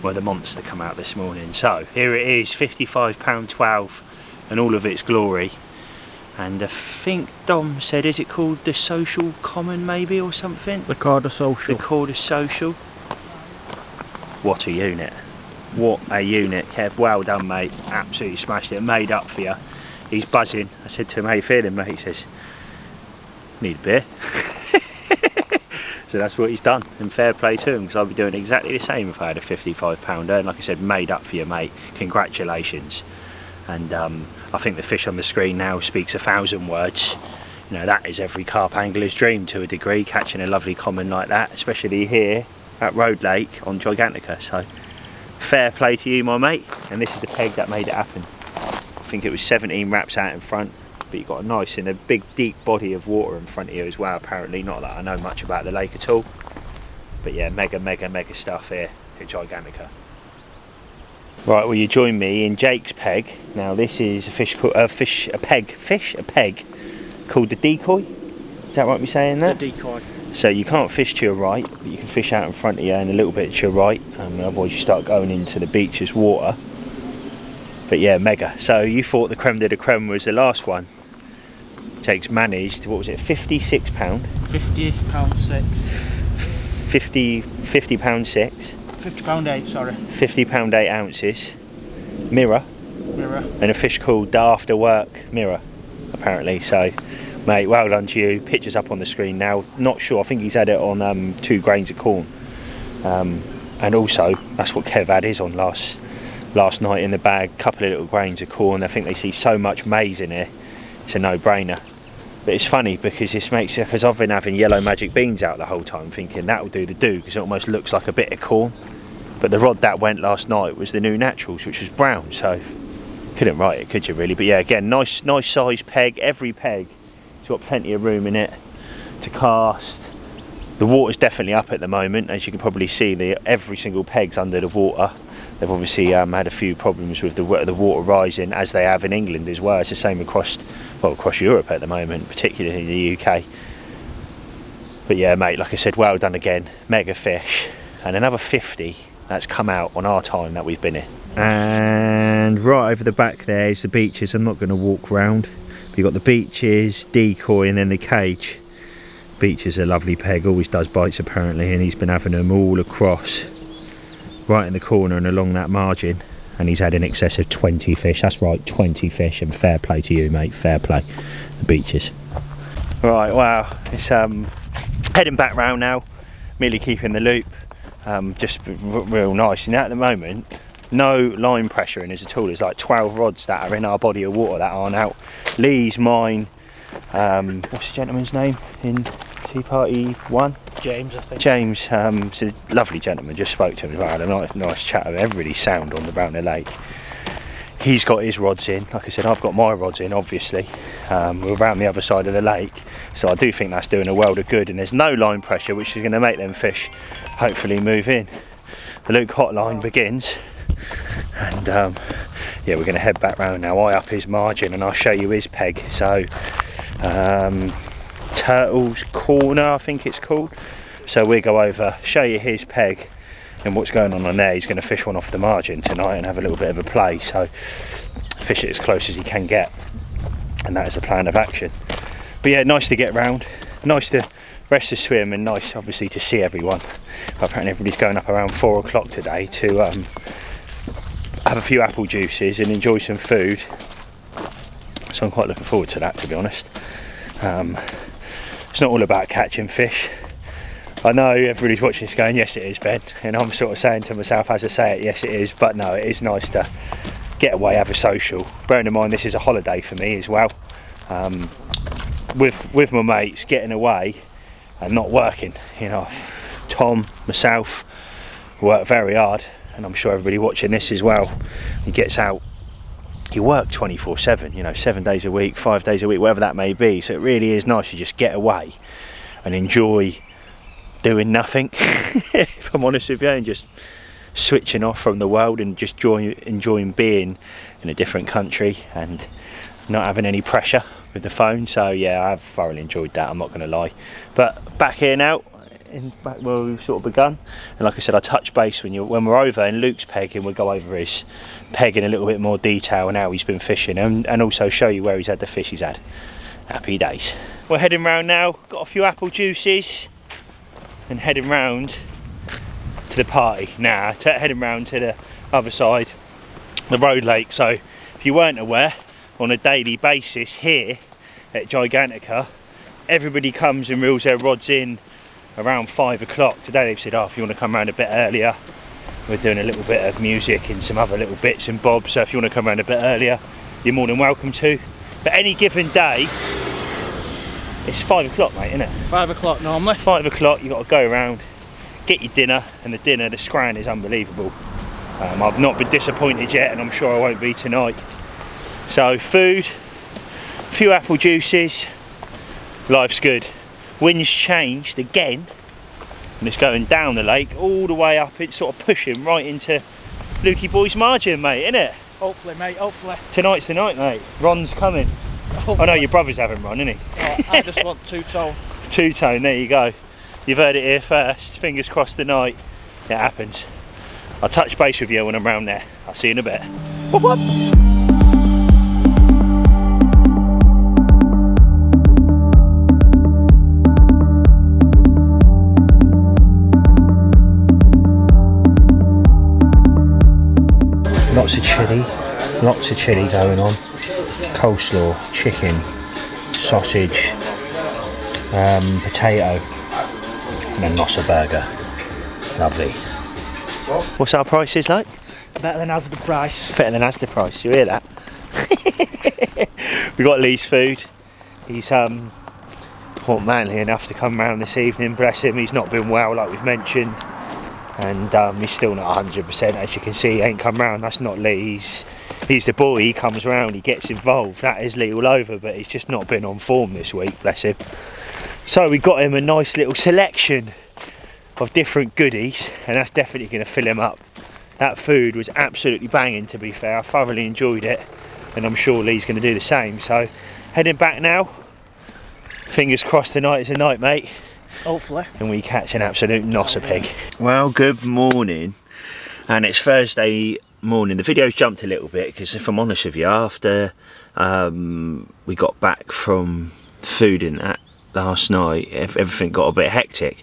where the monster come out this morning. So here it is, £55.12 and all of its glory. And I think Dom said, is it called the Social Common maybe or something? The Corda Social. The Corda Social. What a unit. What a unit, Kev. Well done, mate. Absolutely smashed it. Made up for you. He's buzzing. I said to him, how you feeling, mate? He says, need a beer. So that's what he's done, and fair play to him, because I'd be doing exactly the same if I had a 55 pounder, and like I said, made up for you, mate. Congratulations. And I think the fish on the screen now speaks 1,000 words. You know, that is every carp angler's dream to a degree, catching a lovely common like that, especially here at Road Lake on Gigantica. So fair play to you, my mate. And this is the peg that made it happen. I think it was 17 wraps out in front, but you've got a nice and a big deep body of water in front of you as well, apparently. Not that I know much about the lake at all, but yeah, mega stuff here at Gigantica. Right, well, you join me in Jake's peg. Now this is a fish called a peg called the decoy. Is that right, me saying that? The decoy. So you can't fish to your right, but you can fish out in front of you and a little bit to your right, otherwise you start going into the beach's water. But yeah, mega. So you thought the creme de la creme was the last one. Jake's managed, what was it, £56? £50.6. 50 pound 6. £50.8, sorry. £50 8 ounces. Mirror. And a fish called the After Work Mirror, apparently. So, mate, well done to you. Pictures up on the screen now. Not sure, I think he's had it on 2 grains of corn. And also, that's what Kev had his on last night in the bag. Couple of little grains of corn. I think they see so much maize in here. It's a no-brainer. But it's funny because because I've been having yellow magic beans out the whole time, thinking that'll do the do, because it almost looks like a bit of corn. But the rod that went last night was the new naturals, which was brown, so couldn't write it, could you really? But yeah, again, nice size peg. Every peg has got plenty of room in it to cast. The water's definitely up at the moment, as you can probably see. Every single peg's under the water. They've obviously had a few problems with the water rising, as they have in England as well. It's the same across Europe at the moment, particularly in the UK. But yeah, mate, like I said, well done again. Mega fish, and another 50 that's come out on our time that we've been here. And right over the back there is the beaches. I'm not going to walk round. You've got the beaches, decoy, and then the cage. Beach is a lovely peg, always does bites apparently, and he's been having them all across, right in the corner and along that margin, and he's had in excess of 20 fish. That's right, 20 fish, and fair play to you, mate, fair play. The beaches. Right, wow, it's heading back round now, merely keeping the loop, just real nice. And at the moment, no line pressure in us at all. There's like 12 rods that are in our body of water that aren't out. Lee's, mine, what's the gentleman's name in Tea Party 1? James, I think. James, he's a lovely gentleman, just spoke to him as well. Had a nice chat with everybody's sound on the lake. He's got his rods in, like I said, I've got my rods in, obviously. We're around the other side of the lake, so I do think that's doing a world of good, and there's no line pressure, which is going to make them fish hopefully move in. The Luke hotline begins, and yeah, we're going to head back round now. I up his margin and I'll show you his peg. So Turtle's Corner, I think it's called. So we'll go over, show you his peg and what's going on there. He's going to fish one off the margin tonight and have a little bit of a play, so fish it as close as he can get, and that is the plan of action. But yeah, nice to get round, nice to rest the swim, and nice obviously to see everyone. But apparently everybody's going up around 4 o'clock today to have a few apple juices and enjoy some food, so I'm quite looking forward to that, to be honest. It's not all about catching fish. I know everybody's watching this going, yes it is, Ben, and I'm sort of saying to myself as I say it, yes it is, but no, it is nice to get away, have a social. Bearing in mind this is a holiday for me as well, with my mates, getting away and not working. You know, Tom, myself, work very hard, and I'm sure everybody watching this as well, he gets out, you work 24/7, you know, 7 days a week, 5 days a week, whatever that may be. So it really is nice to just get away and enjoy doing nothing, if I'm honest with you, and just switching off from the world and just enjoying being in a different country and not having any pressure with the phone. So yeah, I've thoroughly enjoyed that, I'm not going to lie. But back here now, back where we've sort of begun, and like I said, I touch base when we're over in Luke's peg, and we'll go over his peg in a little bit more detail and how he's been fishing, and also show you where he's had the fish he's had. Happy days. We're heading round now, got a few apple juices, and heading round to the party now, heading round to the other side, the road lake. So if you weren't aware, on a daily basis here at Gigantica, everybody comes and reels their rods in around 5 o'clock. Today they've said, oh, if you want to come around a bit earlier, we're doing a little bit of music and some other little bits and bobs, so if you want to come around a bit earlier, you're more than welcome to. But any given day, It's 5 o'clock, mate, isn't it? 5 o'clock normally. 5 o'clock, you've got to go around, get your dinner, and the scran is unbelievable. I've not been disappointed yet, and I'm sure I won't be tonight. So food, a few apple juices, life's good. Wind's changed again, and it's going down the lake all the way up. It's sort of pushing right into Lukey boy's margin, mate, isn't it? Hopefully, mate, hopefully. Tonight's the night, mate. Ron's coming. Hopefully. I know your brother's having Ron, isn't he? Oh, I just want two-tone. Two-tone, there you go. You've heard it here first. Fingers crossed tonight. It happens. I'll touch base with you when I'm round there. I'll see you in a bit. Whoop, whoop. Lots of chilli going on. Coleslaw, chicken, sausage, potato, and a Nossa burger. Lovely. What's our prices like? Better than Asda price. Better than Asda price, you hear that? We got Lee's food. He's thought manly enough to come round this evening, bless him. He's not been well, like we've mentioned, and he's still not 100%. As you can see, he ain't come round. That's not Lee. He's the boy. He comes round, he gets involved. That is Lee all over, but he's just not been on form this week, bless him. So we got him a nice little selection of different goodies, and that's definitely going to fill him up. That food was absolutely banging, to be fair. I thoroughly enjoyed it, and I'm sure Lee's going to do the same. So heading back now. Fingers crossed tonight is a night, mate. Hopefully. And we catch an absolute Nossa pig. Well, good morning, and it's Thursday morning. The video's jumped a little bit because, if I'm honest with you, after we got back from food and that last night, everything got a bit hectic.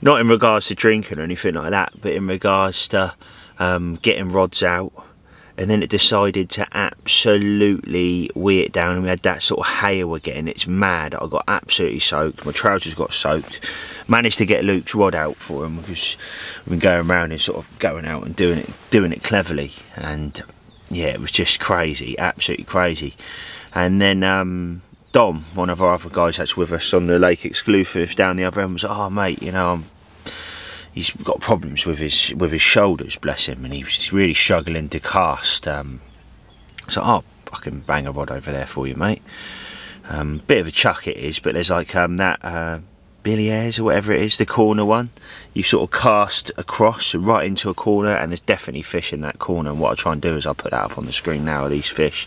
Not in regards to drinking or anything like that, but in regards to getting rods out, and then it decided to absolutely weigh it down, and we had that sort of hail again. It's mad. I got absolutely soaked. My trousers got soaked. Managed to get Luke's rod out for him because we've been going around and sort of going out and doing it cleverly, and yeah, it was just crazy, absolutely crazy. And then Dom, one of our other guys that's with us on the Lake Exclusive down the other end, was like, oh mate, you know, he's got problems with his shoulders, bless him, and he was really struggling to cast. So oh, I can bang a rod over there for you, mate. Bit of a chuck it is, but there's like that Billy Ayres or whatever it is, the corner one. You sort of cast across right into a corner, and there's definitely fish in that corner. And what I try and do is I'll put that up on the screen now. These fish,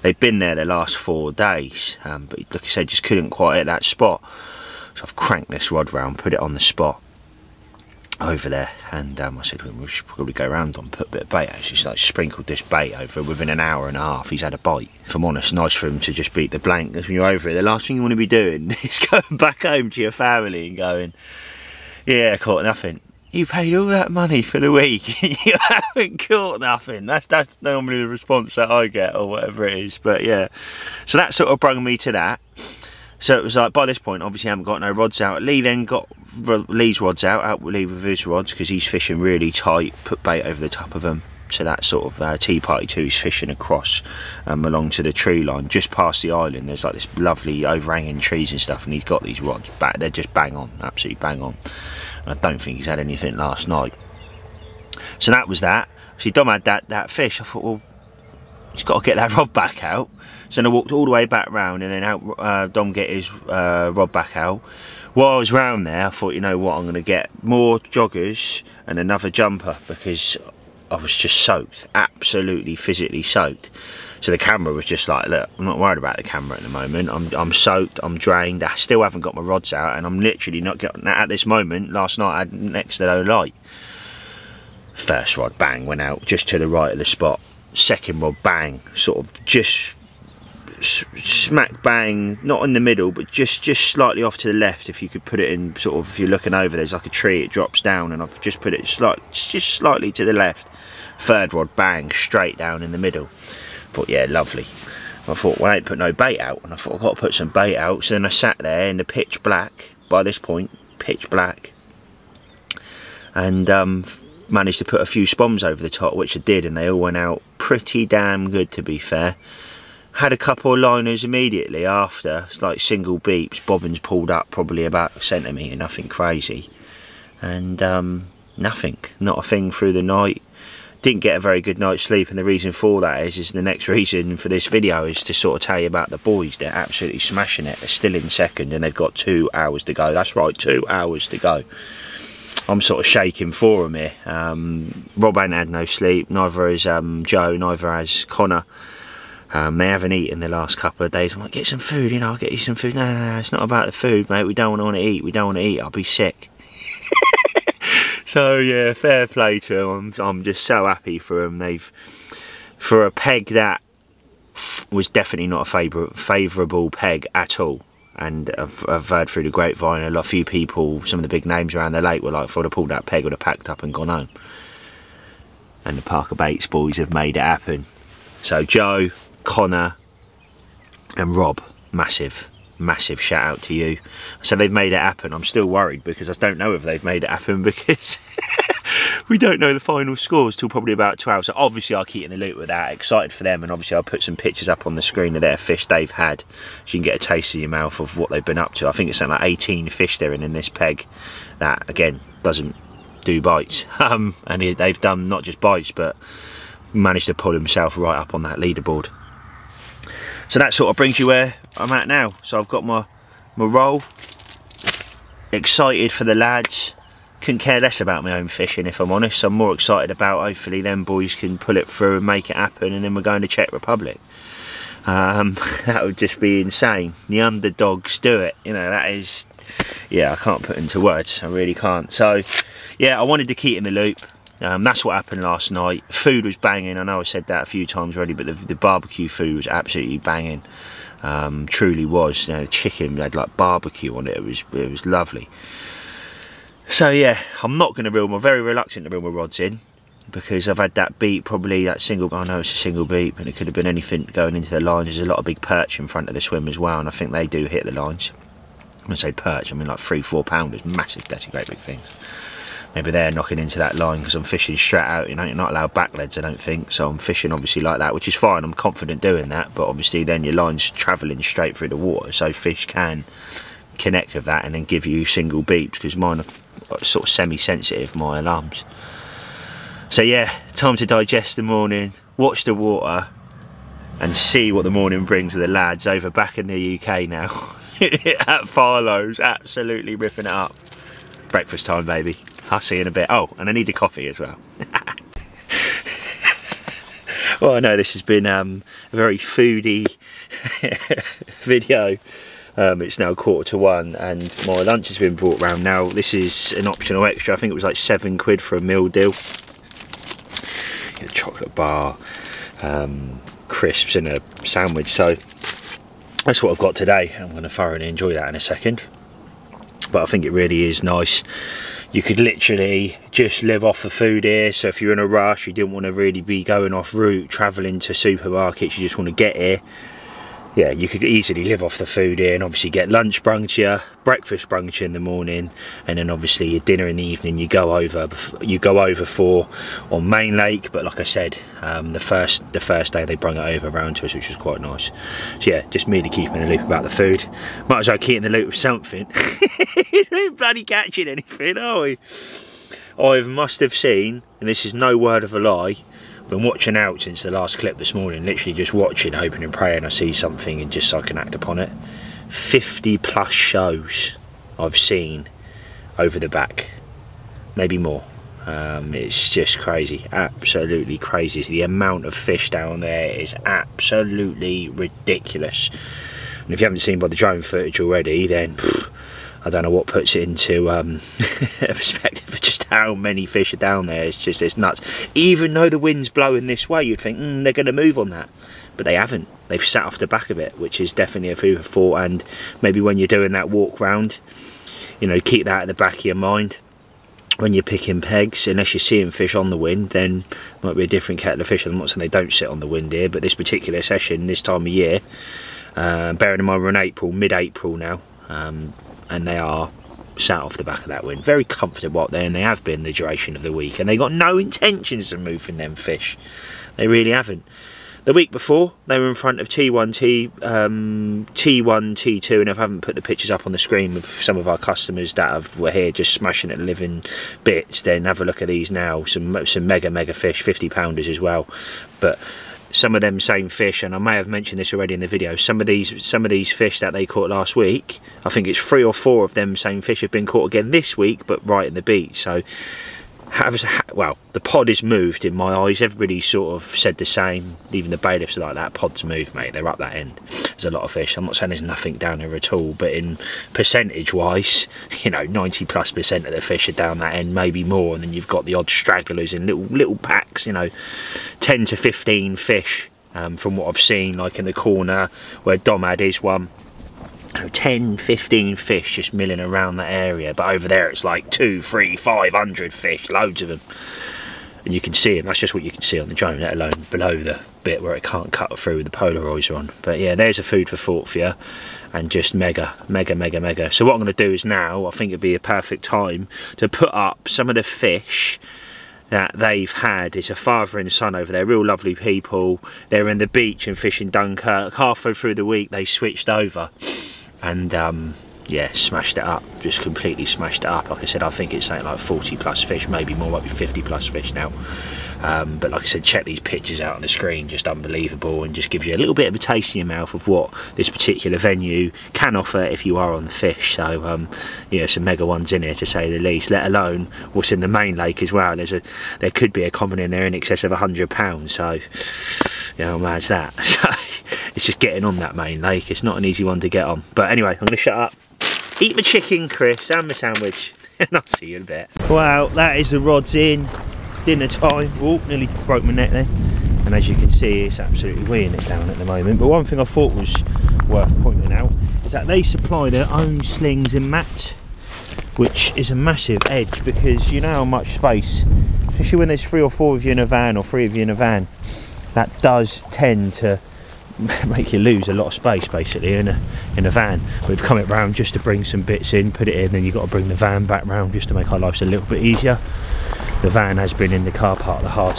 they've been there the last 4 days, but like I said, just couldn't quite hit that spot. So I've cranked this rod round, put it on the spot over there, and I said, well, we should probably go around and put a bit of bait out. She's like sprinkled this bait over. Within an hour and a half he's had a bite. If I'm honest, nice for him to just beat the blank. Because when you're over it, the last thing you want to be doing is going back home to your family and going, yeah, I caught nothing. You paid all that money for the week, you haven't caught nothing. That's normally the response that I get, or whatever it is. But yeah, so that sort of brought me to that. So it was like, by this point, obviously I haven't got no rods out. Lee then got Lee's rods out with Lee with his rods, because he's fishing really tight, put bait over the top of them. So that sort of Tea Party 2 is fishing across along to the tree line, just past the island. There's like this lovely overhanging trees and stuff, and he's got these rods back. They're just bang on, absolutely bang on. And I don't think he's had anything last night. So that was that. See, Dom had that fish. I thought, well, he's got to get that rod back out. So then I walked all the way back round, and then out Dom get his rod back out. While I was round there, I thought, you know what, I'm going to get more joggers and another jumper, because I was just soaked, absolutely physically soaked. So the camera was just like, look, I'm not worried about the camera at the moment. I'm soaked, I'm drained, I still haven't got my rods out, and I'm literally not getting, at this moment, last night I had next to no light. First rod, bang, went out just to the right of the spot. Second rod, bang, sort of just smack bang, not in the middle, but just slightly off to the left. If you could put it in sort of, if you're looking over, there's like a tree, it drops down, and I've just put it just slightly to the left. Third rod, bang, straight down in the middle. But yeah, lovely. I thought, well, I ain't put no bait out, and I thought I've got to put some bait out. So then I sat there in the pitch black, by this point, pitch black, and managed to put a few spoms over the top, which I did, and they all went out pretty damn good, to be fair. Had a couple of liners immediately after. It's like single beeps, bobbins pulled up probably about a centimetre, nothing crazy. And nothing, not a thing through the night. Didn't get a very good night's sleep, and the reason for that is the next reason for this video is to sort of tell you about the boys. They're absolutely smashing it. They're still in second and they've got 2 hours to go. That's right, 2 hours to go. I'm sort of shaking for them here. Rob ain't had no sleep, neither has Joe, neither has Connor. They haven't eaten the last couple of days. I'm like, get some food, you know, I'll get you some food. No, it's not about the food, mate. We don't want to eat. We don't want to eat. I'll be sick. So yeah, fair play to them. I'm just so happy for them. For a peg that was definitely not a favourable peg at all. And I've heard through the grapevine a few people, some of the big names around the lake were like, if I'd have pulled that peg, I would have packed up and gone home. And the ParkerBaits boys have made it happen. So Joe, Connor and Rob, massive shout out to you. So they've made it happen. I'm still worried because I don't know if they've made it happen because we don't know the final scores till probably about 2 hours. So obviously I'll keep in the loop with that, excited for them, and obviously I'll put some pictures up on the screen of their fish they've had so you can get a taste in your mouth of what they've been up to. I think it's something like 18 fish they're in this peg that again doesn't do bites, and they've done not just bites but managed to pull himself right up on that leaderboard. So that sort of brings you where I'm at now. So I've got my roll, excited for the lads. Couldn't care less about my own fishing, if I'm honest. I'm more excited about hopefully them boys can pull it through and make it happen, and then we're going to Czech Republic. That would just be insane. The underdogs do it, you know. That is, yeah, I can't put into words, I really can't. So yeah, I wanted to keep in the loop. That's what happened last night. Food was banging. I know I said that a few times already, but the barbecue food was absolutely banging. Truly was. You know, the chicken had like barbecue on it. It was lovely. So yeah, I'm not going to reel. I'm very reluctant to reel my rods in because I've had that beat, probably that single. I know it's a single beat, and it could have been anything going into the lines. There's a lot of big perch in front of the swim as well, and I think they do hit the lines. When I say perch, I mean like 3-4 pounders, massive, dirty, great big things. Maybe they're knocking into that line because I'm fishing straight out, you know, you're not allowed back leads, I don't think. So I'm fishing obviously like that, which is fine, I'm confident doing that, but obviously then your line's travelling straight through the water, so fish can connect with that and then give you single beeps, because mine are sort of semi-sensitive, my alarms. So yeah, time to digest the morning, watch the water and see what the morning brings with the lads over back in the UK now. At Farlow's, absolutely ripping it up. Breakfast time, baby. I'll see you in a bit. Oh, and I need a coffee as well. Well, I know this has been a very foodie video. It's now 1:45 and my lunch has been brought round now. This is an optional extra. I think it was like £7 for a meal deal. A chocolate bar, crisps and a sandwich. So that's what I've got today. I'm going to thoroughly enjoy that in a second. But I think it really is nice. You could literally just live off the food here. So if you're in a rush, you didn't want to really be going off route, travelling to supermarkets, you just want to get here. Yeah, you could easily live off the food here and obviously get lunch brung to you, breakfast brung to you in the morning, and then obviously your dinner in the evening you go over for on Main Lake. But like I said, the first day they brung it over around to us, which was quite nice. So yeah, just merely keeping a loop about the food. Might as well keep in the loop with something. We ain't bloody catching anything, are we? I must have seen, and this is no word of a lie, been watching out since the last clip this morning, literally just watching, hoping and praying I see something and just so I can act upon it. 50 plus shows I've seen over the back, maybe more. It's just crazy, absolutely crazy. The amount of fish down there is absolutely ridiculous. And if you haven't seen by the drone footage already, then I don't know what puts it into perspective of just how many fish are down there. It's nuts. Even though the wind's blowing this way, you'd think they're going to move on that, but they haven't. They've sat off the back of it, which is definitely a food for thought. And maybe when you're doing that walk round, you know, keep that at the back of your mind when you're picking pegs. Unless you're seeing fish on the wind, then it might be a different kettle of fish. I'm not saying they don't sit on the wind here, but this particular session, this time of year, bearing in mind we're in April, mid-April now, and they are sat off the back of that wind, very comfortable up there, and they have been the duration of the week, and they got no intentions of moving them fish. They really haven't. The week before, they were in front of T1, T2, and if I haven't put the pictures up on the screen with some of our customers that were here just smashing at living bits, then have a look at these now. Some mega fish, 50-pounders as well. But some of them same fish, and I may have mentioned this already in the video, some of these fish that they caught last week, I think it's 3 or 4 of them same fish have been caught again this week, but right in the beach. So well, the pod is moved in my eyes. Everybody sort of said the same. Even the bailiffs are like, that pod's moved, mate. They're up that end. There's a lot of fish. I'm not saying there's nothing down there at all, but in percentage wise, you know, 90+% of the fish are down that end, maybe more. And then you've got the odd stragglers in little packs, you know, 10 to 15 fish from what I've seen, like in the corner where Dom had his one. 10, 15 fish just milling around that area, but over there it's like 2, 3, 500 fish, loads of them, and you can see them. That's just what you can see on the drone, let alone below the bit where it can't cut through with the polarizer on. But yeah, there's a food for thought for you, and just mega. So what I'm going to do is now, I think it'd be a perfect time to put up some of the fish that they've had. It's a father and son over there, real lovely people. They're in the beach and fishing Dunkirk. Halfway through the week they switched over and yeah, smashed it up, just completely smashed it up. Like I said, I think it's something like 40+ fish, maybe more, might be 50+ fish now. But like I said, check these pictures out on the screen, just unbelievable, and just gives you a little bit of a taste in your mouth of what this particular venue can offer if you are on the fish. So yeah, some mega ones in here to say the least, let alone what's in the main lake as well. There could be a common in there in excess of £100, so you know how mad's that. So it's just getting on that main lake. It's not an easy one to get on. But anyway, I'm going to shut up, eat my chicken crisps and my sandwich, and I'll see you in a bit. Wow, that is the rods in. Dinner time. Oh, nearly broke my neck there. And as you can see, it's absolutely weighing it down at the moment. But one thing I thought was worth pointing out is that they supply their own slings and mats, which is a massive edge, because you know how much space, especially when there's 3 or 4 of you in a van, or 3 of you in a van, that does tend to make you lose a lot of space basically in a van. We've come it round just to bring some bits in, put it in, then you've got to bring the van back round just to make our lives a little bit easier. The van has been in the car park the whole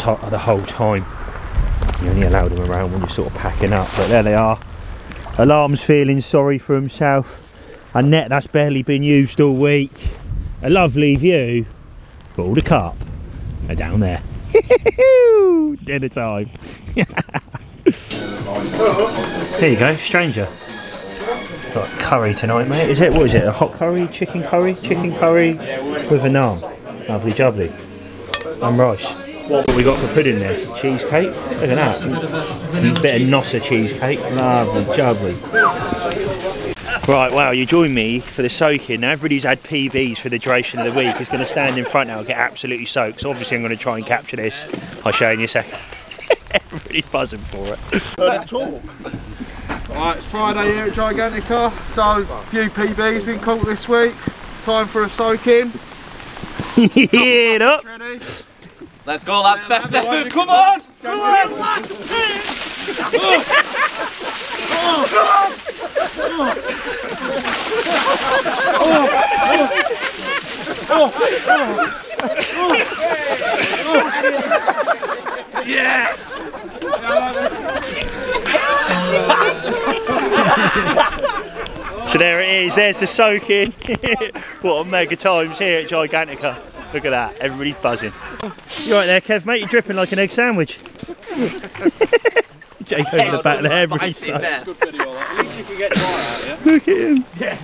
time. You only allow them around when you're sort of packing up, but there they are. Alarm's feeling sorry for himself. A net that's barely been used all week. A lovely view, but all the carp are down there. Dinner time. There you go, stranger. Got curry tonight, mate. Is it, what is it, a hot curry, chicken curry? Chicken curry with a naan. Lovely jubbly. And rice. What have we got for pudding there? Cheesecake? Look at that. A bit of Nossa cheesecake. Lovely jubbly. Right, wow, you join me for the soaking. Now everybody who's had PBs for the duration of the week is going to stand in front now and get absolutely soaked. So obviously I'm going to try and capture this. I'll show you in a second. Everybody's buzzing for it. Talk. Right, it's Friday here at Gigantica, so a few PBs been caught this week. Time for a soaking. Heat up. Ready? Let's go, lads. Best effort. Come on! Come on! Yeah! So there it is, there's the soaking. What a mega times here at Gigantica. Look at that, everybody's buzzing. You right there, Kev, mate? You're dripping like an egg sandwich. Jake over the back there, everybody's soaked. At least you can get dry out, yeah? Look at him. Yeah.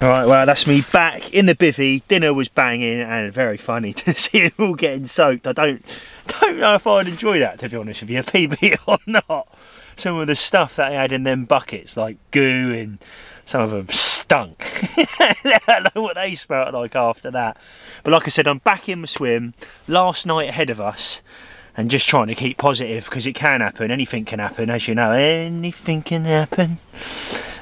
Alright, well that's me back in the bivvy. Dinner was banging and very funny to see them all getting soaked. I don't know if I'd enjoy that, to be honest with you, PB or not. Some of the stuff that they had in them buckets, like goo, and some of them stunk. I don't know what they smelled like after that. But like I said, I'm back in my swim. Last night ahead of us, and just trying to keep positive, because it can happen. Anything can happen, as you know. Anything can happen.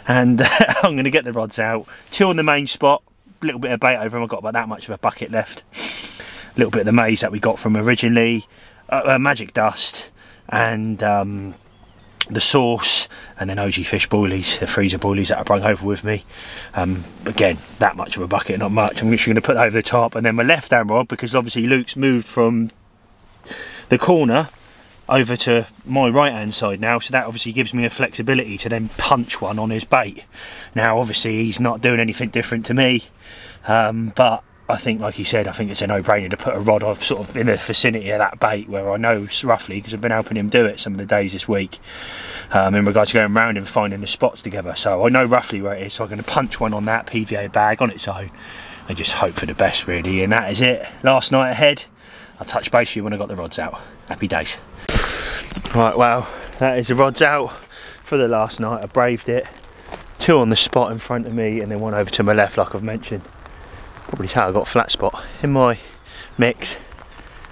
And I'm going to get the rods out. 2 on the main spot. A little bit of bait over them. I've got about that much of a bucket left. A little bit of the maize that we got from originally. Magic dust. And the sauce, and then OG fish boilies, the freezer boilies that I brought over with me. Again, that much of a bucket, not much. I'm literally going to put that over the top, and then my left hand rod, because obviously Luke's moved from the corner over to my right hand side now, so that obviously gives me a flexibility to then punch one on his bait. Now obviously he's not doing anything different to me, but I think, like he said, I think it's a no-brainer to put a rod off sort of in the vicinity of that bait where I know roughly, because I've been helping him do it some of the days this week, in regards to going around and finding the spots together. So I know roughly where it is, so I'm going to punch one on that PVA bag on its own and just hope for the best, really. And that is it. Last night ahead. I'll touch base with you when I got the rods out. Happy days. Right, well, that is the rods out for the last night. I braved it. 2 on the spot in front of me and then 1 over to my left, like I've mentioned. Probably how I got a flat spot in my mix.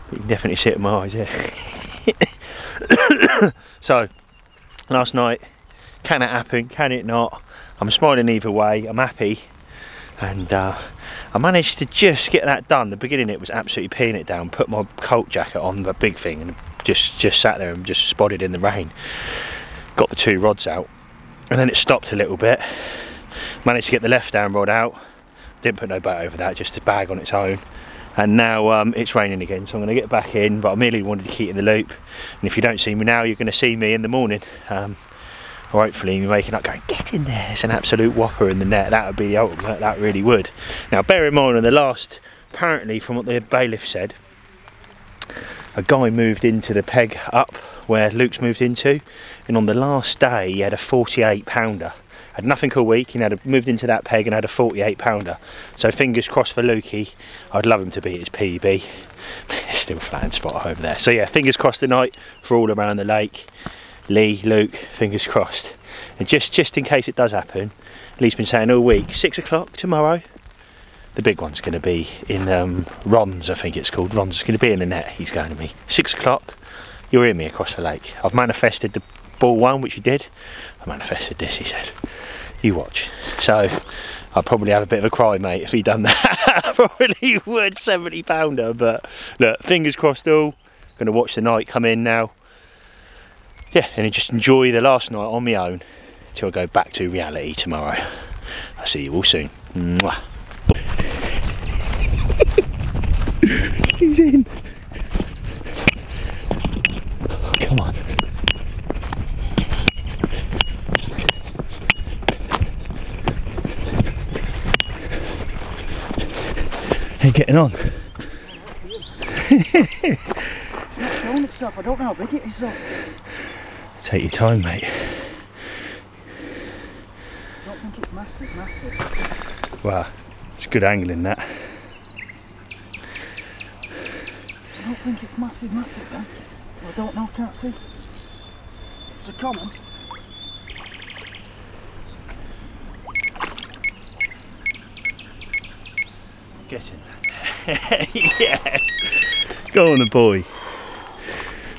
But you can definitely see it in my eyes here. So, last night, can it happen? Can it not? I'm smiling either way. I'm happy. And I managed to just get that done. The beginning it was absolutely peeing it down. Put my coat jacket on, the big thing, and just sat there and just spotted in the rain. Got the 2 rods out, and then it stopped a little bit. Managed to get the left hand rod out. Didn't put no bait over that, just a bag on its own. And now it's raining again, so I'm going to get back in. But I merely wanted to keep in the loop. And if you don't see me now, you're going to see me in the morning. Or hopefully you're making up going, get in there, it's an absolute whopper in the net. That would be the ultimate, that really would. Now bear in mind, on the last, apparently from what the bailiff said, a guy moved into the peg up where Luke's moved into, and on the last day he had a 48 pounder. Had nothing all week, he had moved into that peg and had a 48 pounder. So fingers crossed for Lukey. I'd love him to beat his PB. It's still a flat spot over there. So yeah, fingers crossed tonight for all around the lake. Lee, Luke, fingers crossed. And just in case it does happen, Lee's been saying all week, 6 o'clock tomorrow. The big one's going to be in Ron's, I think it's called. Ron's going to be in the net, he's going to me. 6 o'clock, you'll hear me across the lake. I've manifested the ball one, which he did. I manifested this, he said. You watch. So, I'd probably have a bit of a cry, mate, if he'd done that. I probably would, 70 pounder. But look, fingers crossed all. Going to watch the night come in now. Yeah, and just enjoy the last night on my own until I go back to reality tomorrow. I'll see you all soon. Mwah. He's in. Oh, come on. How you getting on? I don't know how big it is though. Take your time, mate. I don't think it's massive. Wow, it's good angling that. I don't think it's massive then. I don't know, can't see. It's a common. Get in there. Yes! Go on the boy.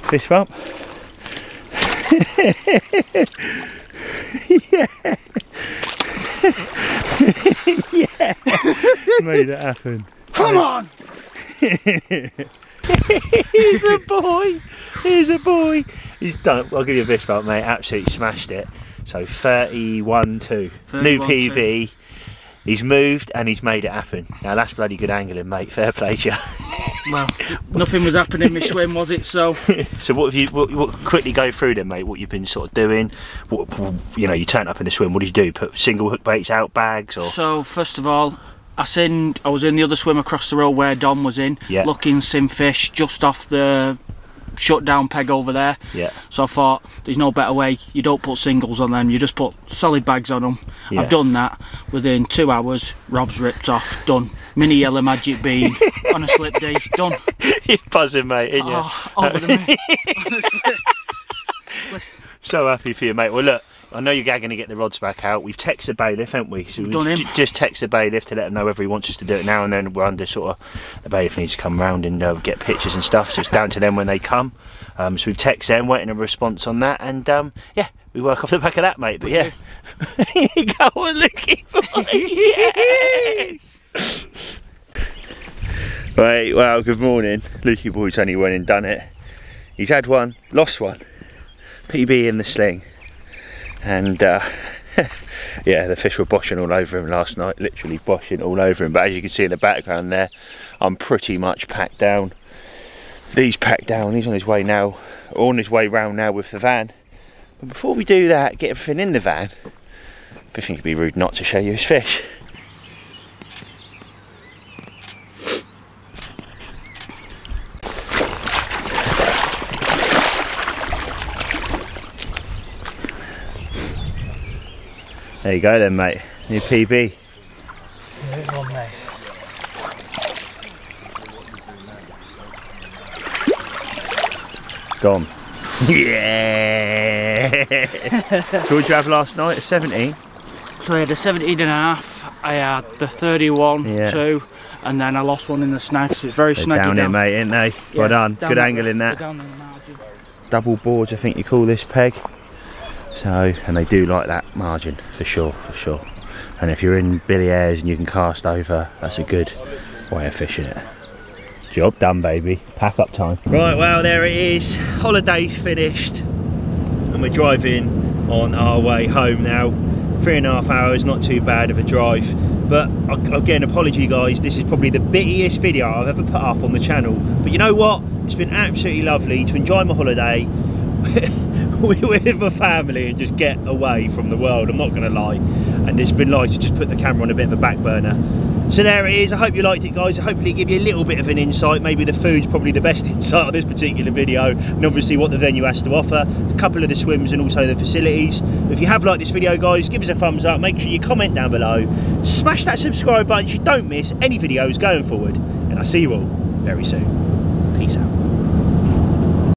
Fish bump. Yeah. Yeah. Made it happen. Come on! He's a boy. He's a boy. He's done. I'll give you a fish bump, mate. Absolutely smashed it. So 31-2. New PB. He's moved and he's made it happen. Now that's bloody good angling, mate. Fair play to you. Well, nothing was happening in my swim, was it? So. So what have you? What quickly go through then, mate? What you've been sort of doing? What, you know, you turned up in the swim. What did you do? Put single hook baits out, bags, or? So first of all, I was in the other swim across the road where Don was in, looking sim fish just off the shut down peg over there. Yeah. So I thought there's no better way. You don't put singles on them. You just put solid bags on them. Yeah. I've done that. Within 2 hours, Rob's ripped off. Done. Mini yellow magic bean on a slip D. Done. You're buzzing, mate, ain't you? Oh, over the moon. Honestly. So happy for you, mate. Well, look, I know you're going to get the rods back out. We've texted the bailiff, haven't we? So we've just text the bailiff to let him know whether he wants us to do it now and then. We're under sort of, the bailiff needs to come round and get pictures and stuff, so it's down to them when they come. So we've texted them, waiting a response on that, and yeah, we work off the back of that, mate. But yeah, go on, looking for yes. Right, well, good morning. Lukey boy's only went and done it. He's had one, lost one. PB in the sling, and yeah, the fish were boshing all over him last night, literally boshing all over him. But as you can see in the background there, I'm pretty much packed down. He's packed down, he's on his way now, on his way round now with the van. But before we do that, get everything in the van, I think it'd be rude not to show you his fish. There you go then, mate. New PB. Good one, mate. Gone. Yeah! So what did you have last night? A 17? So I had a 17.5, I had the 31, Yeah. 2, and then I lost one in the snags. It's very They're snaggy down here, mate, ain't they? Yeah, Well done. down Good that angle way. in that. Down in the margin. Double boards, I think you call this peg. So, and they do like that margin, for sure, for sure. And if you're in Billy Ayres and you can cast over, that's a good way of fishing it. Job done, baby. Pack up time. Right, well, there it is. Holiday's finished. And we're driving on our way home now. 3.5 hours, not too bad of a drive. But again, apology guys, this is probably the bittiest video I've ever put up on the channel. But you know what? It's been absolutely lovely to enjoy my holiday with my family and just get away from the world, I'm not going to lie. And it's been nice to just put the camera on a bit of a back burner. So there it is. I hope you liked it, guys. I hopefully give you a little bit of an insight. Maybe the food's probably the best insight of this particular video, and obviously what the venue has to offer, a couple of the swims and also the facilities. If you have liked this video, guys, give us a thumbs up. Make sure you comment down below, smash that subscribe button so you don't miss any videos going forward, and I'll see you all very soon.